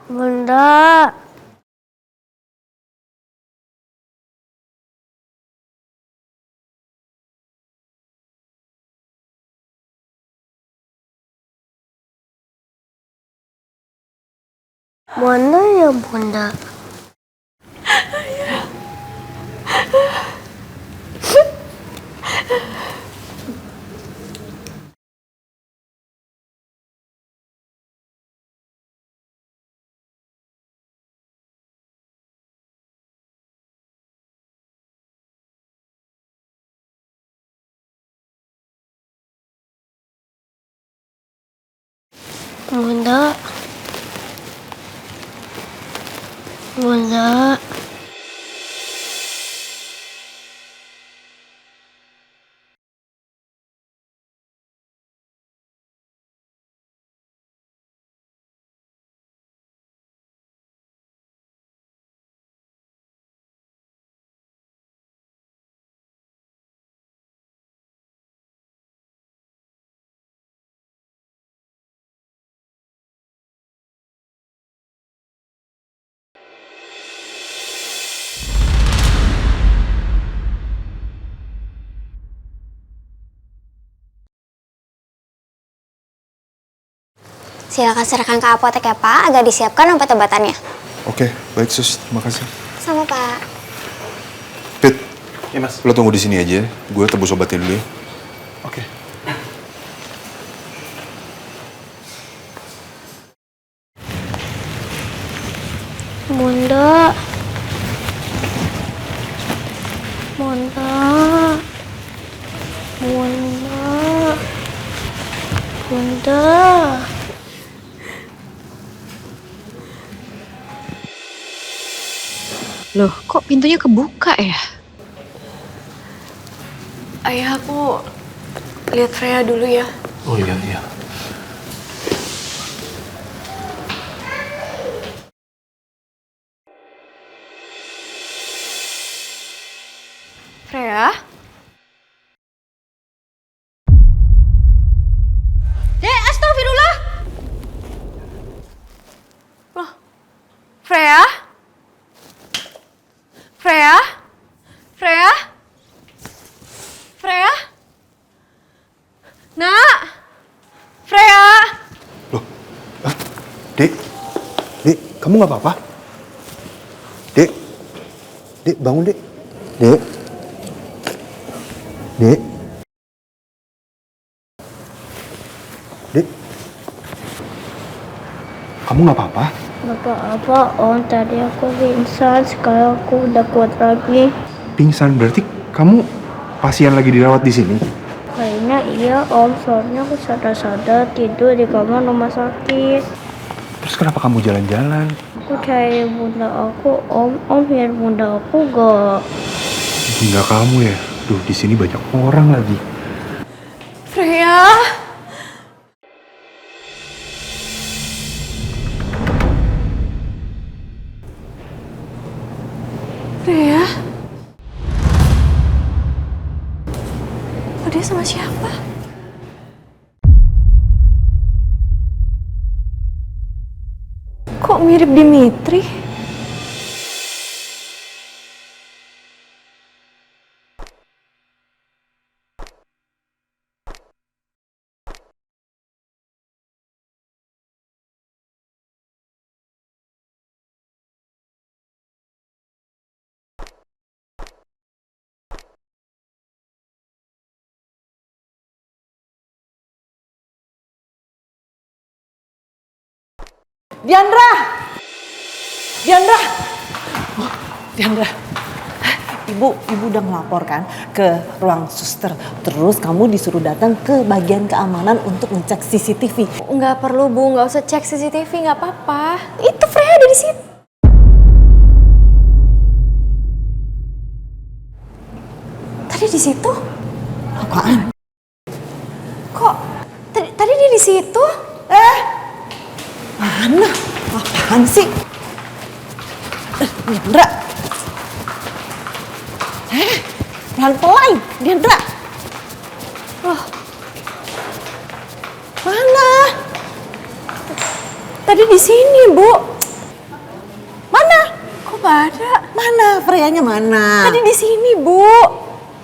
Bunda. Mana ya Bunda? Bunda. Bunda. Silakan serahkan ke apotek ya Pak, agar disiapkan obat-obatannya. Oke, baik Sus, terima kasih. Sama Pak. Pit, ya Mas. Lo tunggu di sini aja, gue tebus obatnya dulu ya. Oke. Bunda. Bunda. Bunda. Bunda. Loh, kok pintunya kebuka ya? Ayah, aku lihat Freya dulu ya. Oh iya, iya. Freya? Astagfirullah! Loh, Freya? Freya? Freya? Freya? Nak? Freya? Dek, Dek, kamu nggak apa-apa? Dek, Dek, bangun Dek. Dek. Dek. Dek. Kamu nggak apa-apa? Gak apa-apa Om, tadi aku pingsan, sekarang aku udah kuat lagi. Pingsan, berarti kamu pasien lagi dirawat di sini? Kayaknya iya Om, soalnya aku sadar-sadar tidur di kamar rumah sakit. Terus kenapa kamu jalan-jalan? Aku cari bunda aku, Om lihat bunda aku gak? Bunda kamu ya? Duh, di sini banyak orang lagi. Freya? Freya? Oh, dia sama siapa? Kok mirip Dimitri? Diandra! Diandra! Oh, Diandra. Ibu udah melaporkan ke ruang suster. Terus kamu disuruh datang ke bagian keamanan untuk ngecek CCTV. Nggak perlu Bu, nggak usah cek CCTV, nggak apa-apa. Itu Freya ada di situ. Tadi di situ? Apaan? Kok tadi dia di situ? Mana? Apaan sih? Diandra. Pelan-pelan, Diandra. Loh, Mana? tadi di sini, Bu. Mana? Kok nggak ada? Mana? Freyanya mana? Tadi di sini, Bu.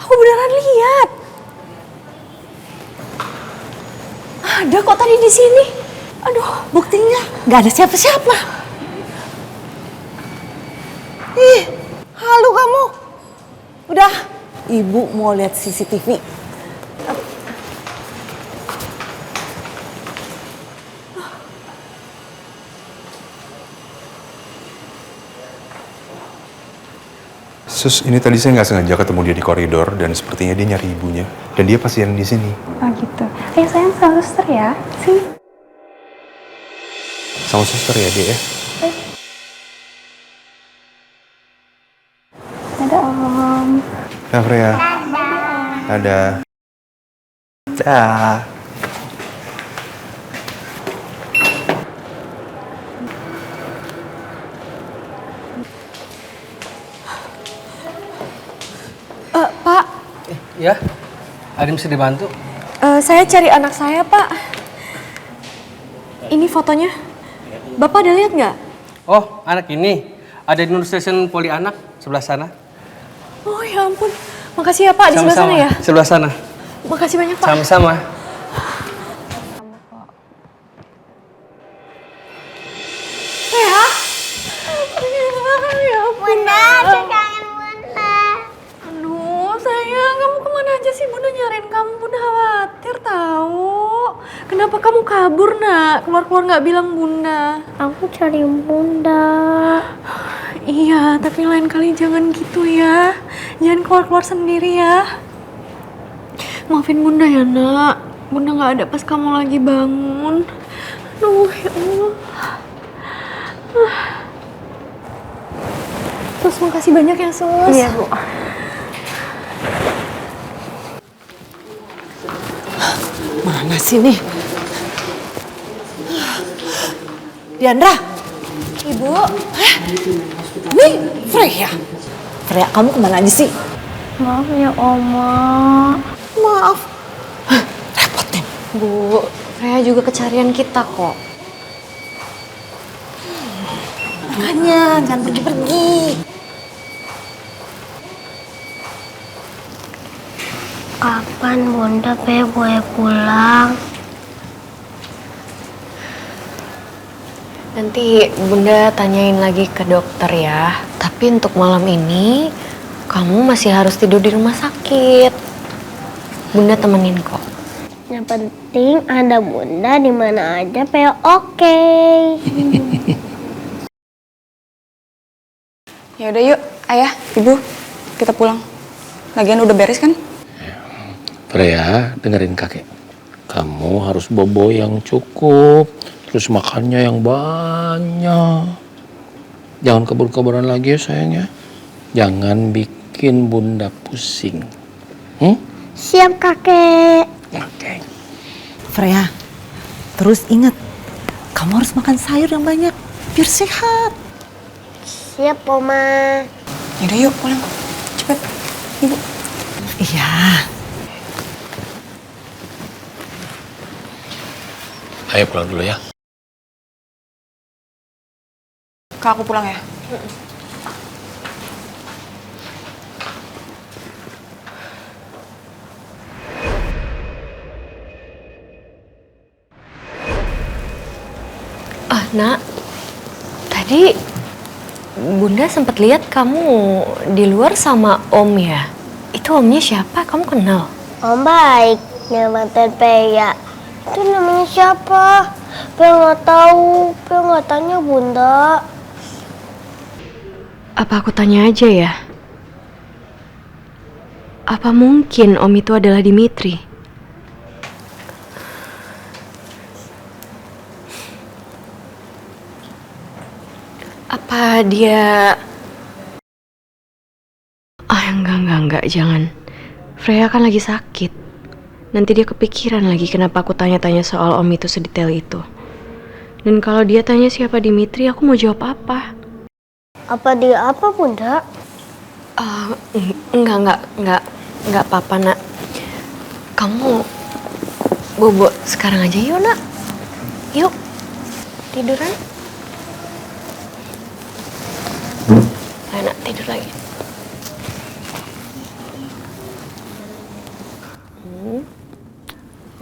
Aku beneran lihat. Ada kok tadi di sini. Aduh, buktinya nggak ada siapa-siapa. Ih, halu kamu. Udah, Ibu mau lihat CCTV. Sus, ini tadi saya nggak sengaja ketemu dia di koridor dan sepertinya dia nyari ibunya. Dan dia pasien di sini. Oh gitu. Ayo sayang sama suster ya. Sini. Sama suster ya dia ya? Dadah Om. Nah, Freya. Dadah. Dah. Pak. Ya, ada yang bisa dibantu? Saya cari anak saya, Pak. Ini fotonya. Bapak ada lihat nggak? Oh, anak ini. Ada di Nur Station Poli Anak, sebelah sana. Oh ya ampun. Makasih ya, Pak. Di sebelah sana ya? Sebelah sana. Makasih banyak, Pak. Sama-sama. Ya? Ya ampun. Bunda, aku kangen Bunda. Aduh, sayang. Kamu kemana aja sih? Bunda nyariin kamu. Bunda khawatir tahu. Kenapa kamu kabur, Nak? Keluar-keluar nggak bilang Bunda. Aku cari Bunda. Iya, tapi lain kali jangan gitu ya. Jangan keluar-keluar sendiri ya. Maafin Bunda ya, Nak. Bunda nggak ada pas kamu lagi bangun. Aduh, ya Allah. Terus makasih banyak ya, Sus. Iya, Bu. Mana sih nih? Diandra. Ibu. Nih, Freya. Freya, kamu kemana aja sih? Maaf ya, Oma. Maaf. Bu, Freya juga kecarian kita kok. Makanya, jangan pergi-pergi. Kapan Bunda boleh pulang? Nanti Bunda tanyain lagi ke dokter ya. Tapi untuk malam ini, kamu masih harus tidur di rumah sakit. Bunda temenin kok. Yang penting ada Bunda di mana aja, oke. Ya udah yuk, Ayah, Ibu, kita pulang. Lagian udah beres kan? Freya, dengerin kakek. Kamu harus bobo yang cukup, terus makannya yang banyak. Jangan kebur-keburan lagi ya sayang ya. Jangan bikin Bunda pusing. Siap, Kakek. Oke. Freya, terus ingat, kamu harus makan sayur yang banyak, biar sehat. Siap, Oma. Yaudah yuk, pulang. Cepet, Ibu. Iya. Ayo pulang dulu ya. Kak, aku pulang ya. Nak, tadi Bunda sempat lihat kamu di luar sama Om ya? Itu omnya siapa? Kamu kenal? Om baik, nama Pea. Itu namanya siapa? Pea nggak tahu, Pea nggak tanya Bunda. Apa aku tanya aja ya? Apa mungkin Om itu adalah Dimitri? Apa dia... enggak, jangan. Freya kan lagi sakit. Nanti dia kepikiran lagi kenapa aku tanya-tanya soal Om itu sedetail itu. Dan kalau dia tanya siapa Dimitri, aku mau jawab apa? Apa dia apa, Bunda? Enggak apa-apa, Nak. Kamu bobo sekarang aja yuk, Nak. Yuk, tiduran. Nak, tidur lagi.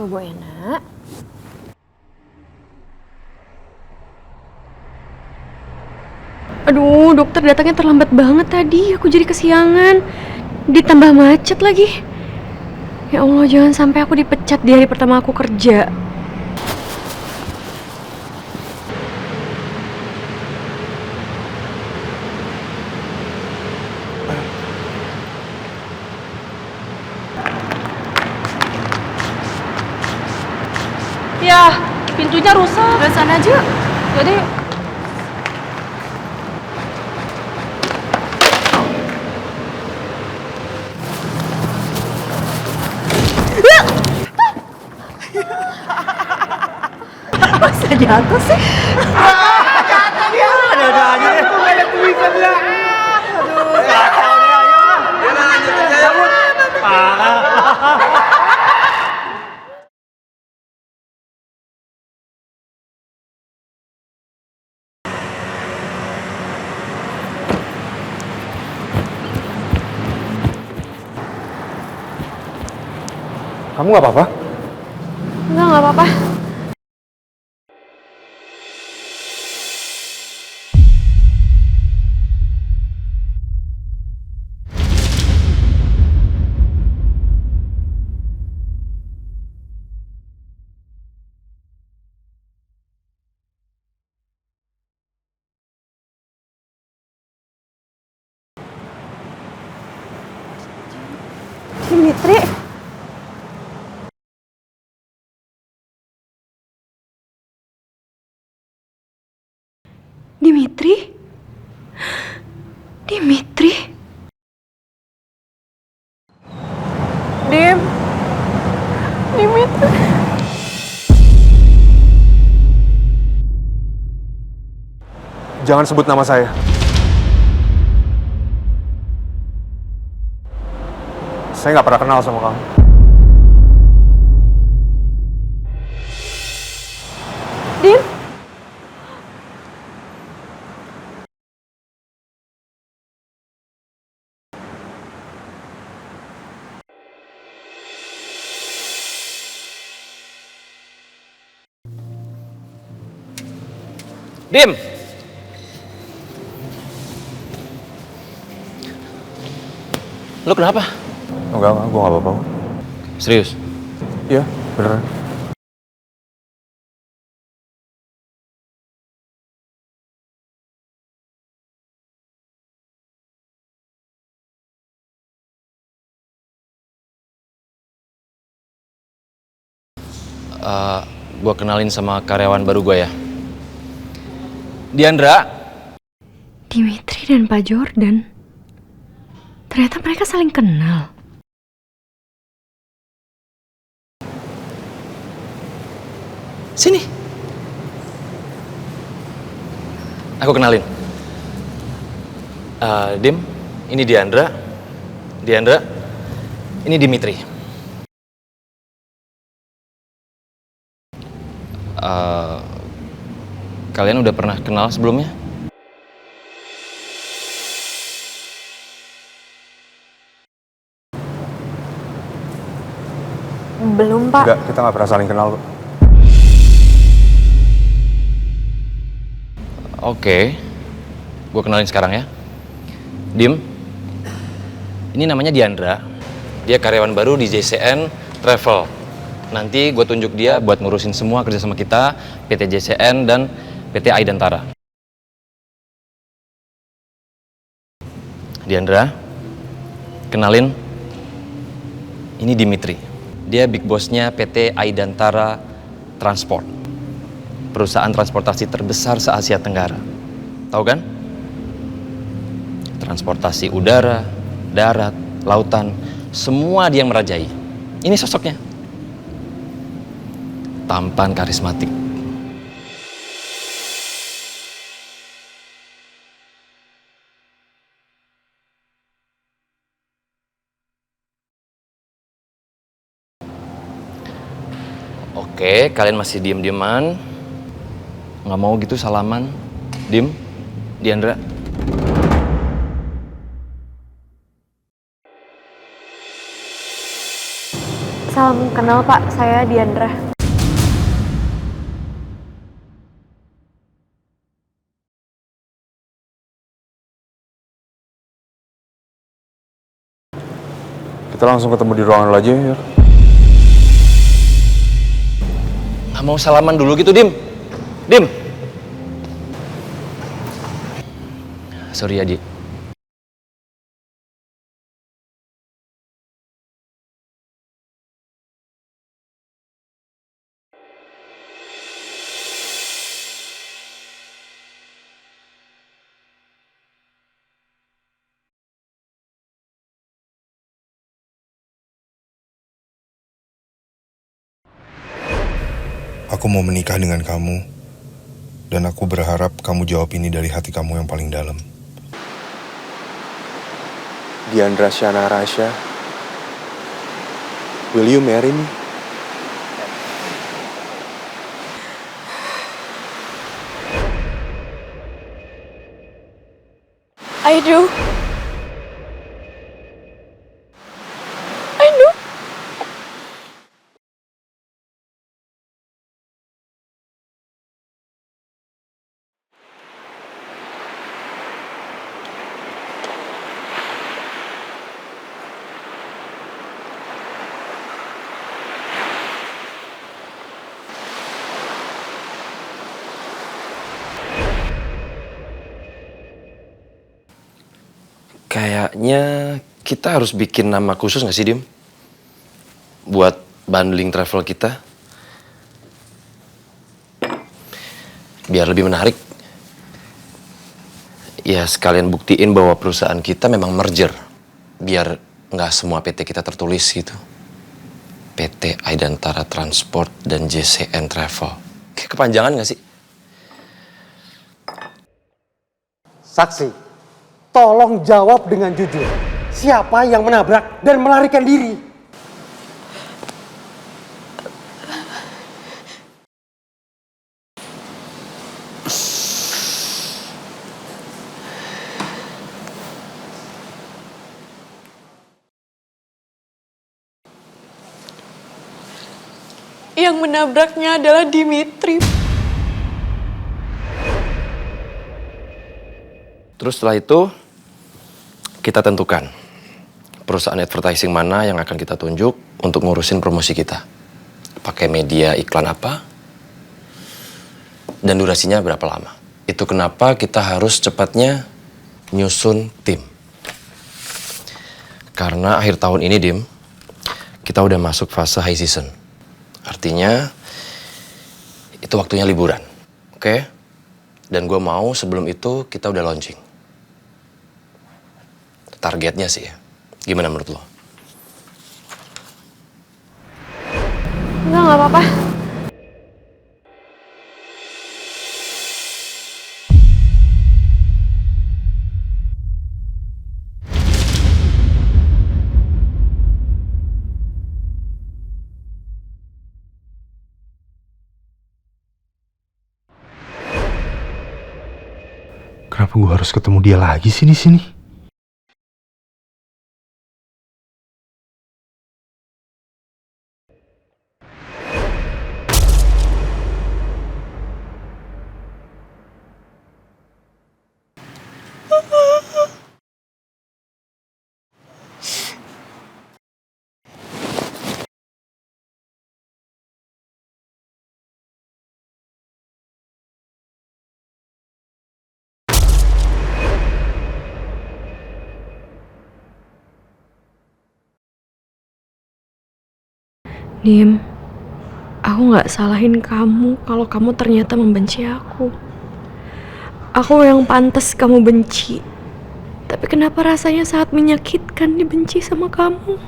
Bobo ya, Nak. Aduh, dokter datangnya terlambat banget tadi. Aku jadi kesiangan. Ditambah macet lagi. Ya Allah, jangan sampai aku dipecat di hari pertama aku kerja. Ya, pintunya rusak. Ke sana aja. Yaudah yuk. Masa jatuh sih? Jatuh dia. Ada aja deh. Gak ada tulisan dia. Aduh, kacau deh, ayo. Dia lanjut aja ya, Bud. Parah. Kamu gak apa-apa? Enggak apa-apa. Dimitri. Dimitri? Dimitri? Dimitri. Jangan sebut nama saya. Saya nggak pernah kenal sama kamu. Dim. Dim! Lu kenapa? Enggak, gue nggak apa-apa. Serius? Iya, beneran. Gua kenalin sama karyawan baru gua ya. Diandra. Dimitri dan Pak Jordan. Ternyata mereka saling kenal. Sini. Aku kenalin. Dim, ini Diandra. Diandra, ini Dimitri. Kalian udah pernah kenal sebelumnya? Belum, Pak. Enggak, kita nggak pernah saling kenal kok. Oke, gue kenalin sekarang ya. Dim, ini namanya Diandra. Dia karyawan baru di JCN Travel. Nanti gue tunjuk dia buat ngurusin semua kerjasama kita, PT JCN dan PT Aidantara. Diandra, kenalin, ini Dimitri. Dia big bossnya PT Aidantara Transport, perusahaan transportasi terbesar se-Asia Tenggara. Tahu kan? Transportasi udara, darat, lautan, semua dia yang merajai. Ini sosoknya. Tampan, karismatik. Oke, kalian masih diem-dieman. Nggak mau gitu salaman. Dim, Diandra. Salam kenal, Pak. Saya Diandra. Kita langsung ketemu di ruangan lo aja ya. Nggak mau salaman dulu gitu, Dim. Dim. Sorry ya, Di. Aku mau menikah dengan kamu, dan aku berharap kamu jawab ini dari hati kamu yang paling dalam. Diandra Shana Rasha, will you marry me? I do. I do. Kayaknya kita harus bikin nama khusus nggak sih, Dim? Buat bundling travel kita. Biar lebih menarik. Ya, sekalian buktiin bahwa perusahaan kita memang merger. Biar nggak semua PT kita tertulis gitu. PT Aidantara Transport dan JCN Travel. Kayak kepanjangan nggak sih? Saksi, tolong jawab dengan jujur. Siapa yang menabrak dan melarikan diri? Yang menabraknya adalah Dimitri. Terus setelah itu, kita tentukan perusahaan advertising mana yang akan kita tunjuk untuk ngurusin promosi kita. Pakai media iklan apa, dan durasinya berapa lama. Itu kenapa kita harus cepatnya nyusun tim. Karena akhir tahun ini, Dim, kita udah masuk fase high season. Artinya, itu waktunya liburan. Oke? Dan gue mau sebelum itu kita udah launching. Targetnya sih ya. Gimana menurut lo? Nggak apa-apa. Kenapa gue harus ketemu dia lagi sih di sini? Dim, aku nggak salahin kamu kalau kamu ternyata membenci aku. Aku yang pantas kamu benci. Tapi kenapa rasanya saat menyakitkan dibenci sama kamu?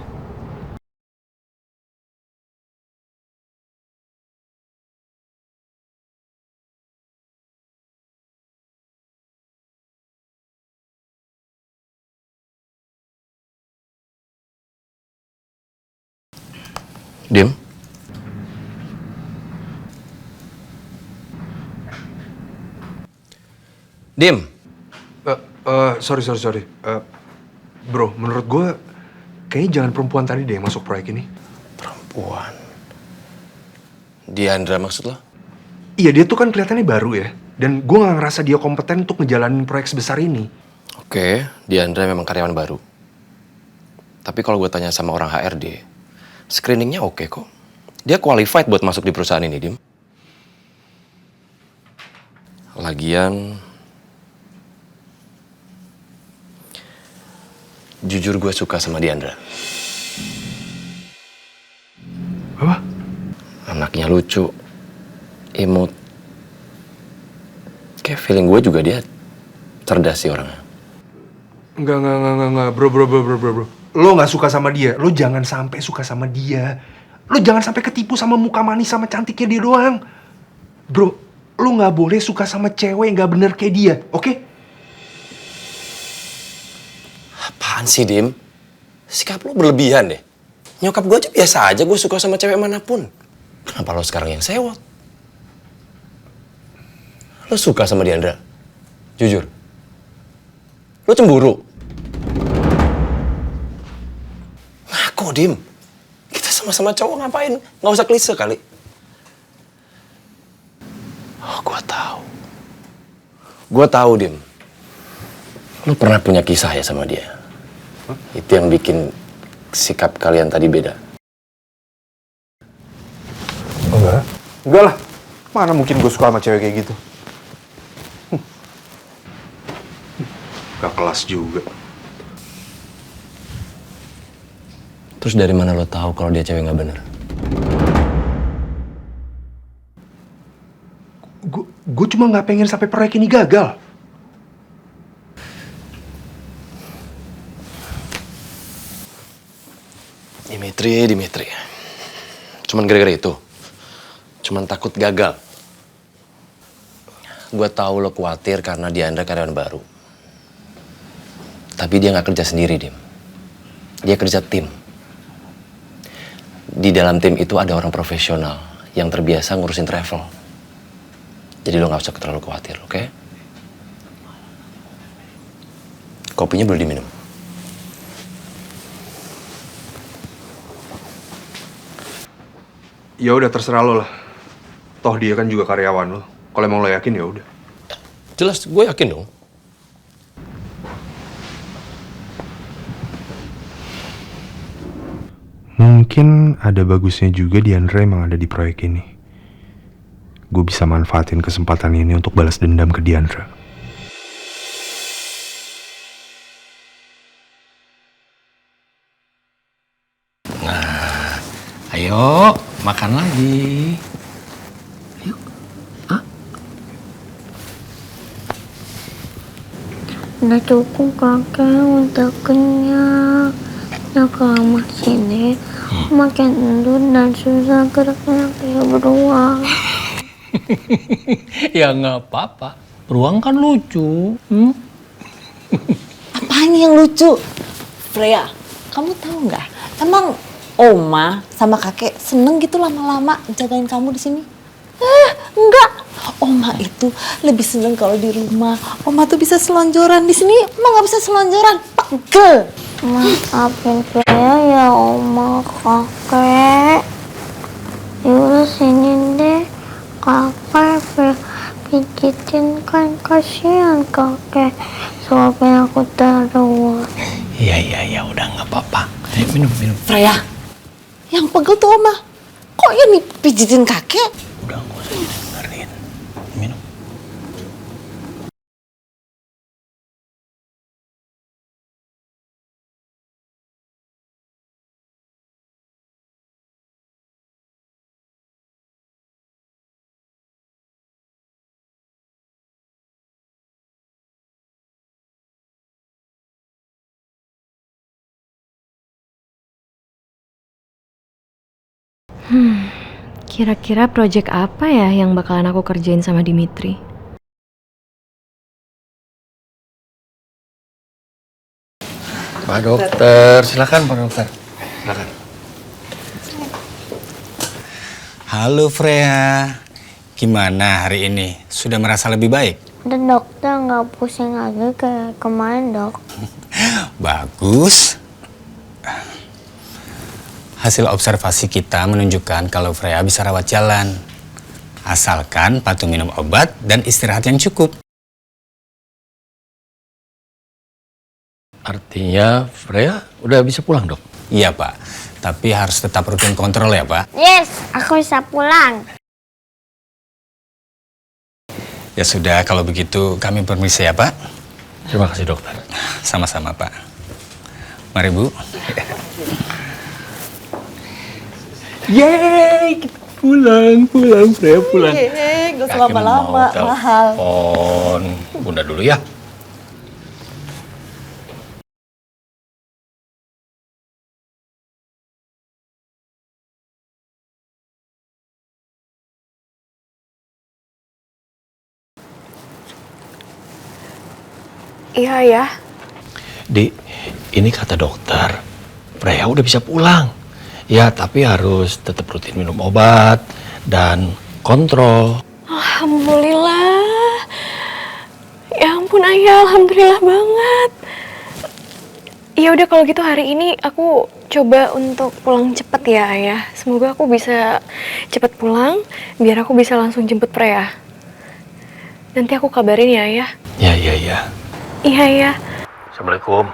Dim? Dim? Sorry. Bro, menurut gue kayaknya jangan perempuan tadi deh yang masuk proyek ini. Perempuan? Diandra maksud lo? Iya, dia tuh kan kelihatannya baru ya. Dan gue gak ngerasa dia kompeten untuk ngejalanin proyek sebesar ini. Oke, Diandra memang karyawan baru. Tapi kalau gue tanya sama orang HRD, screeningnya oke kok. Dia qualified buat masuk di perusahaan ini, Dim. Lagian, jujur gue suka sama Diandra. Apa? Anaknya lucu, imut. Kayak feeling gue juga dia cerdas sih orangnya. Enggak, bro. Lo gak suka sama dia, lo jangan sampai suka sama dia. Lo jangan sampai ketipu sama muka manis sama cantiknya dia doang. Bro, lo gak boleh suka sama cewek yang gak bener kayak dia, oke? Apaan sih, Dim? Sikap lo berlebihan deh. Nyokap gue aja biasa aja gue suka sama cewek manapun. Kenapa lo sekarang yang sewot? Lo suka sama Diandra? Jujur. Lo cemburu? Ngaku, Dim. Kita sama-sama cowok ngapain? Nggak usah klise kali. Oh, Gue tahu, Dim. Lo pernah punya kisah ya sama dia. Itu yang bikin sikap kalian tadi beda. Enggak lah. Mana mungkin gue suka sama cewek kayak gitu. Gak kelas juga. Terus dari mana lo tahu kalau dia cewek nggak bener? Gue cuma nggak pengen sampai proyek ini gagal. Dimitri. Cuman gara-gara itu. Cuman takut gagal. Gue tahu lo khawatir karena Diandra karyawan baru. Tapi dia nggak kerja sendiri, Dim. Dia kerja tim. Di dalam tim itu ada orang profesional yang terbiasa ngurusin travel. Jadi lo nggak usah terlalu khawatir, oke? Kopinya boleh diminum. Ya udah terserah lo lah. Toh dia kan juga karyawan lo. Kalau emang lo yakin ya udah. Jelas, gue yakin dong. Mungkin ada bagusnya juga Diandra emang ada di proyek ini. Gue bisa manfaatin kesempatan ini untuk balas dendam ke Diandra. Nah, ayo makan lagi. Udah cukup kakek, udah kenyang. Ya kalau sini makin endut dan susah geraknya kayak beruang. Ya nggak apa-apa, beruang kan lucu. Apaan yang lucu? Freya, kamu tahu nggak? Emang Oma sama kakek seneng gitu lama-lama jagain kamu di sini? Enggak. Oma itu lebih seneng kalau di rumah. Oma tuh bisa selonjoran. Di sini Oma nggak bisa selonjoran. Pegel. Maafin Freya ya Oma, Kakek. Yaudah sini deh, Kakek pijitin kan, kasihan Kakek. Suapin aku terus. Iya, udah nggak apa-apa. Ayo minum. Freya, yang pegel tuh Oma. Kok ini pijitin kakek? Udah nggak usah didengerin. Minum. Kira-kira project apa ya yang bakalan aku kerjain sama Dimitri? Pak dokter, silakan Pak dokter. Silakan. Halo Freya, gimana hari ini? Sudah merasa lebih baik? Dan dokter nggak pusing lagi kayak kemarin, Dok. Bagus. Hasil observasi kita menunjukkan kalau Freya bisa rawat jalan. Asalkan patuh minum obat dan istirahat yang cukup. Artinya Freya udah bisa pulang, Dok? Iya, Pak. Tapi harus tetap rutin kontrol ya, Pak. Yes, aku bisa pulang. Ya sudah, kalau begitu kami permisi ya, Pak. Terima kasih, dokter. Sama-sama, Pak. Mari, Bu. Yeay, kita pulang, Freya pulang. Yeay, gak usah lama-lama, mahal. Telepon Bunda dulu ya. Iya ya. Di, ini kata dokter, Freya udah bisa pulang. Ya, tapi harus tetap rutin minum obat dan kontrol. Alhamdulillah. Ya ampun Ayah, alhamdulillah banget. Ya udah kalau gitu hari ini aku coba untuk pulang cepet ya Ayah. Semoga aku bisa cepet pulang biar aku bisa langsung jemput Freya. Nanti aku kabarin ya Ayah. Ya. Iya ya. Assalamualaikum.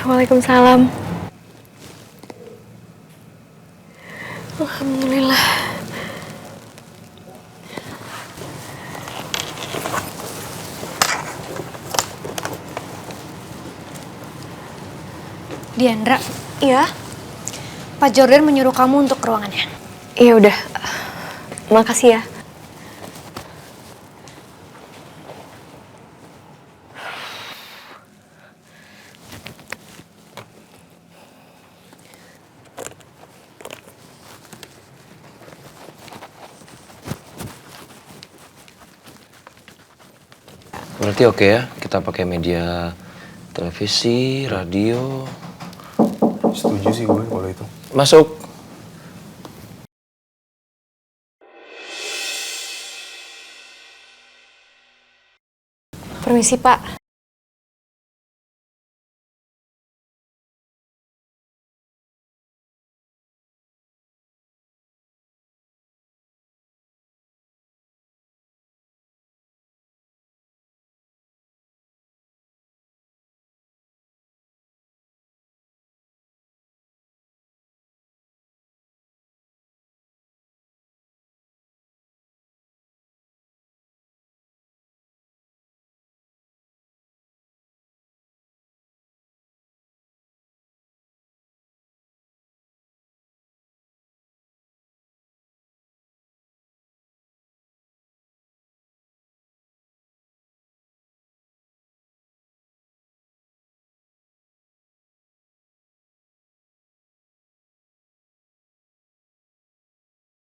Waalaikumsalam. Alhamdulillah. Diandra, Iya? Pak Jordan menyuruh kamu untuk ke ruangannya. Iya udah. Makasih ya. Berarti oke ya, kita pakai media televisi, radio. Setuju sih gue kalau itu. Masuk. Permisi Pak.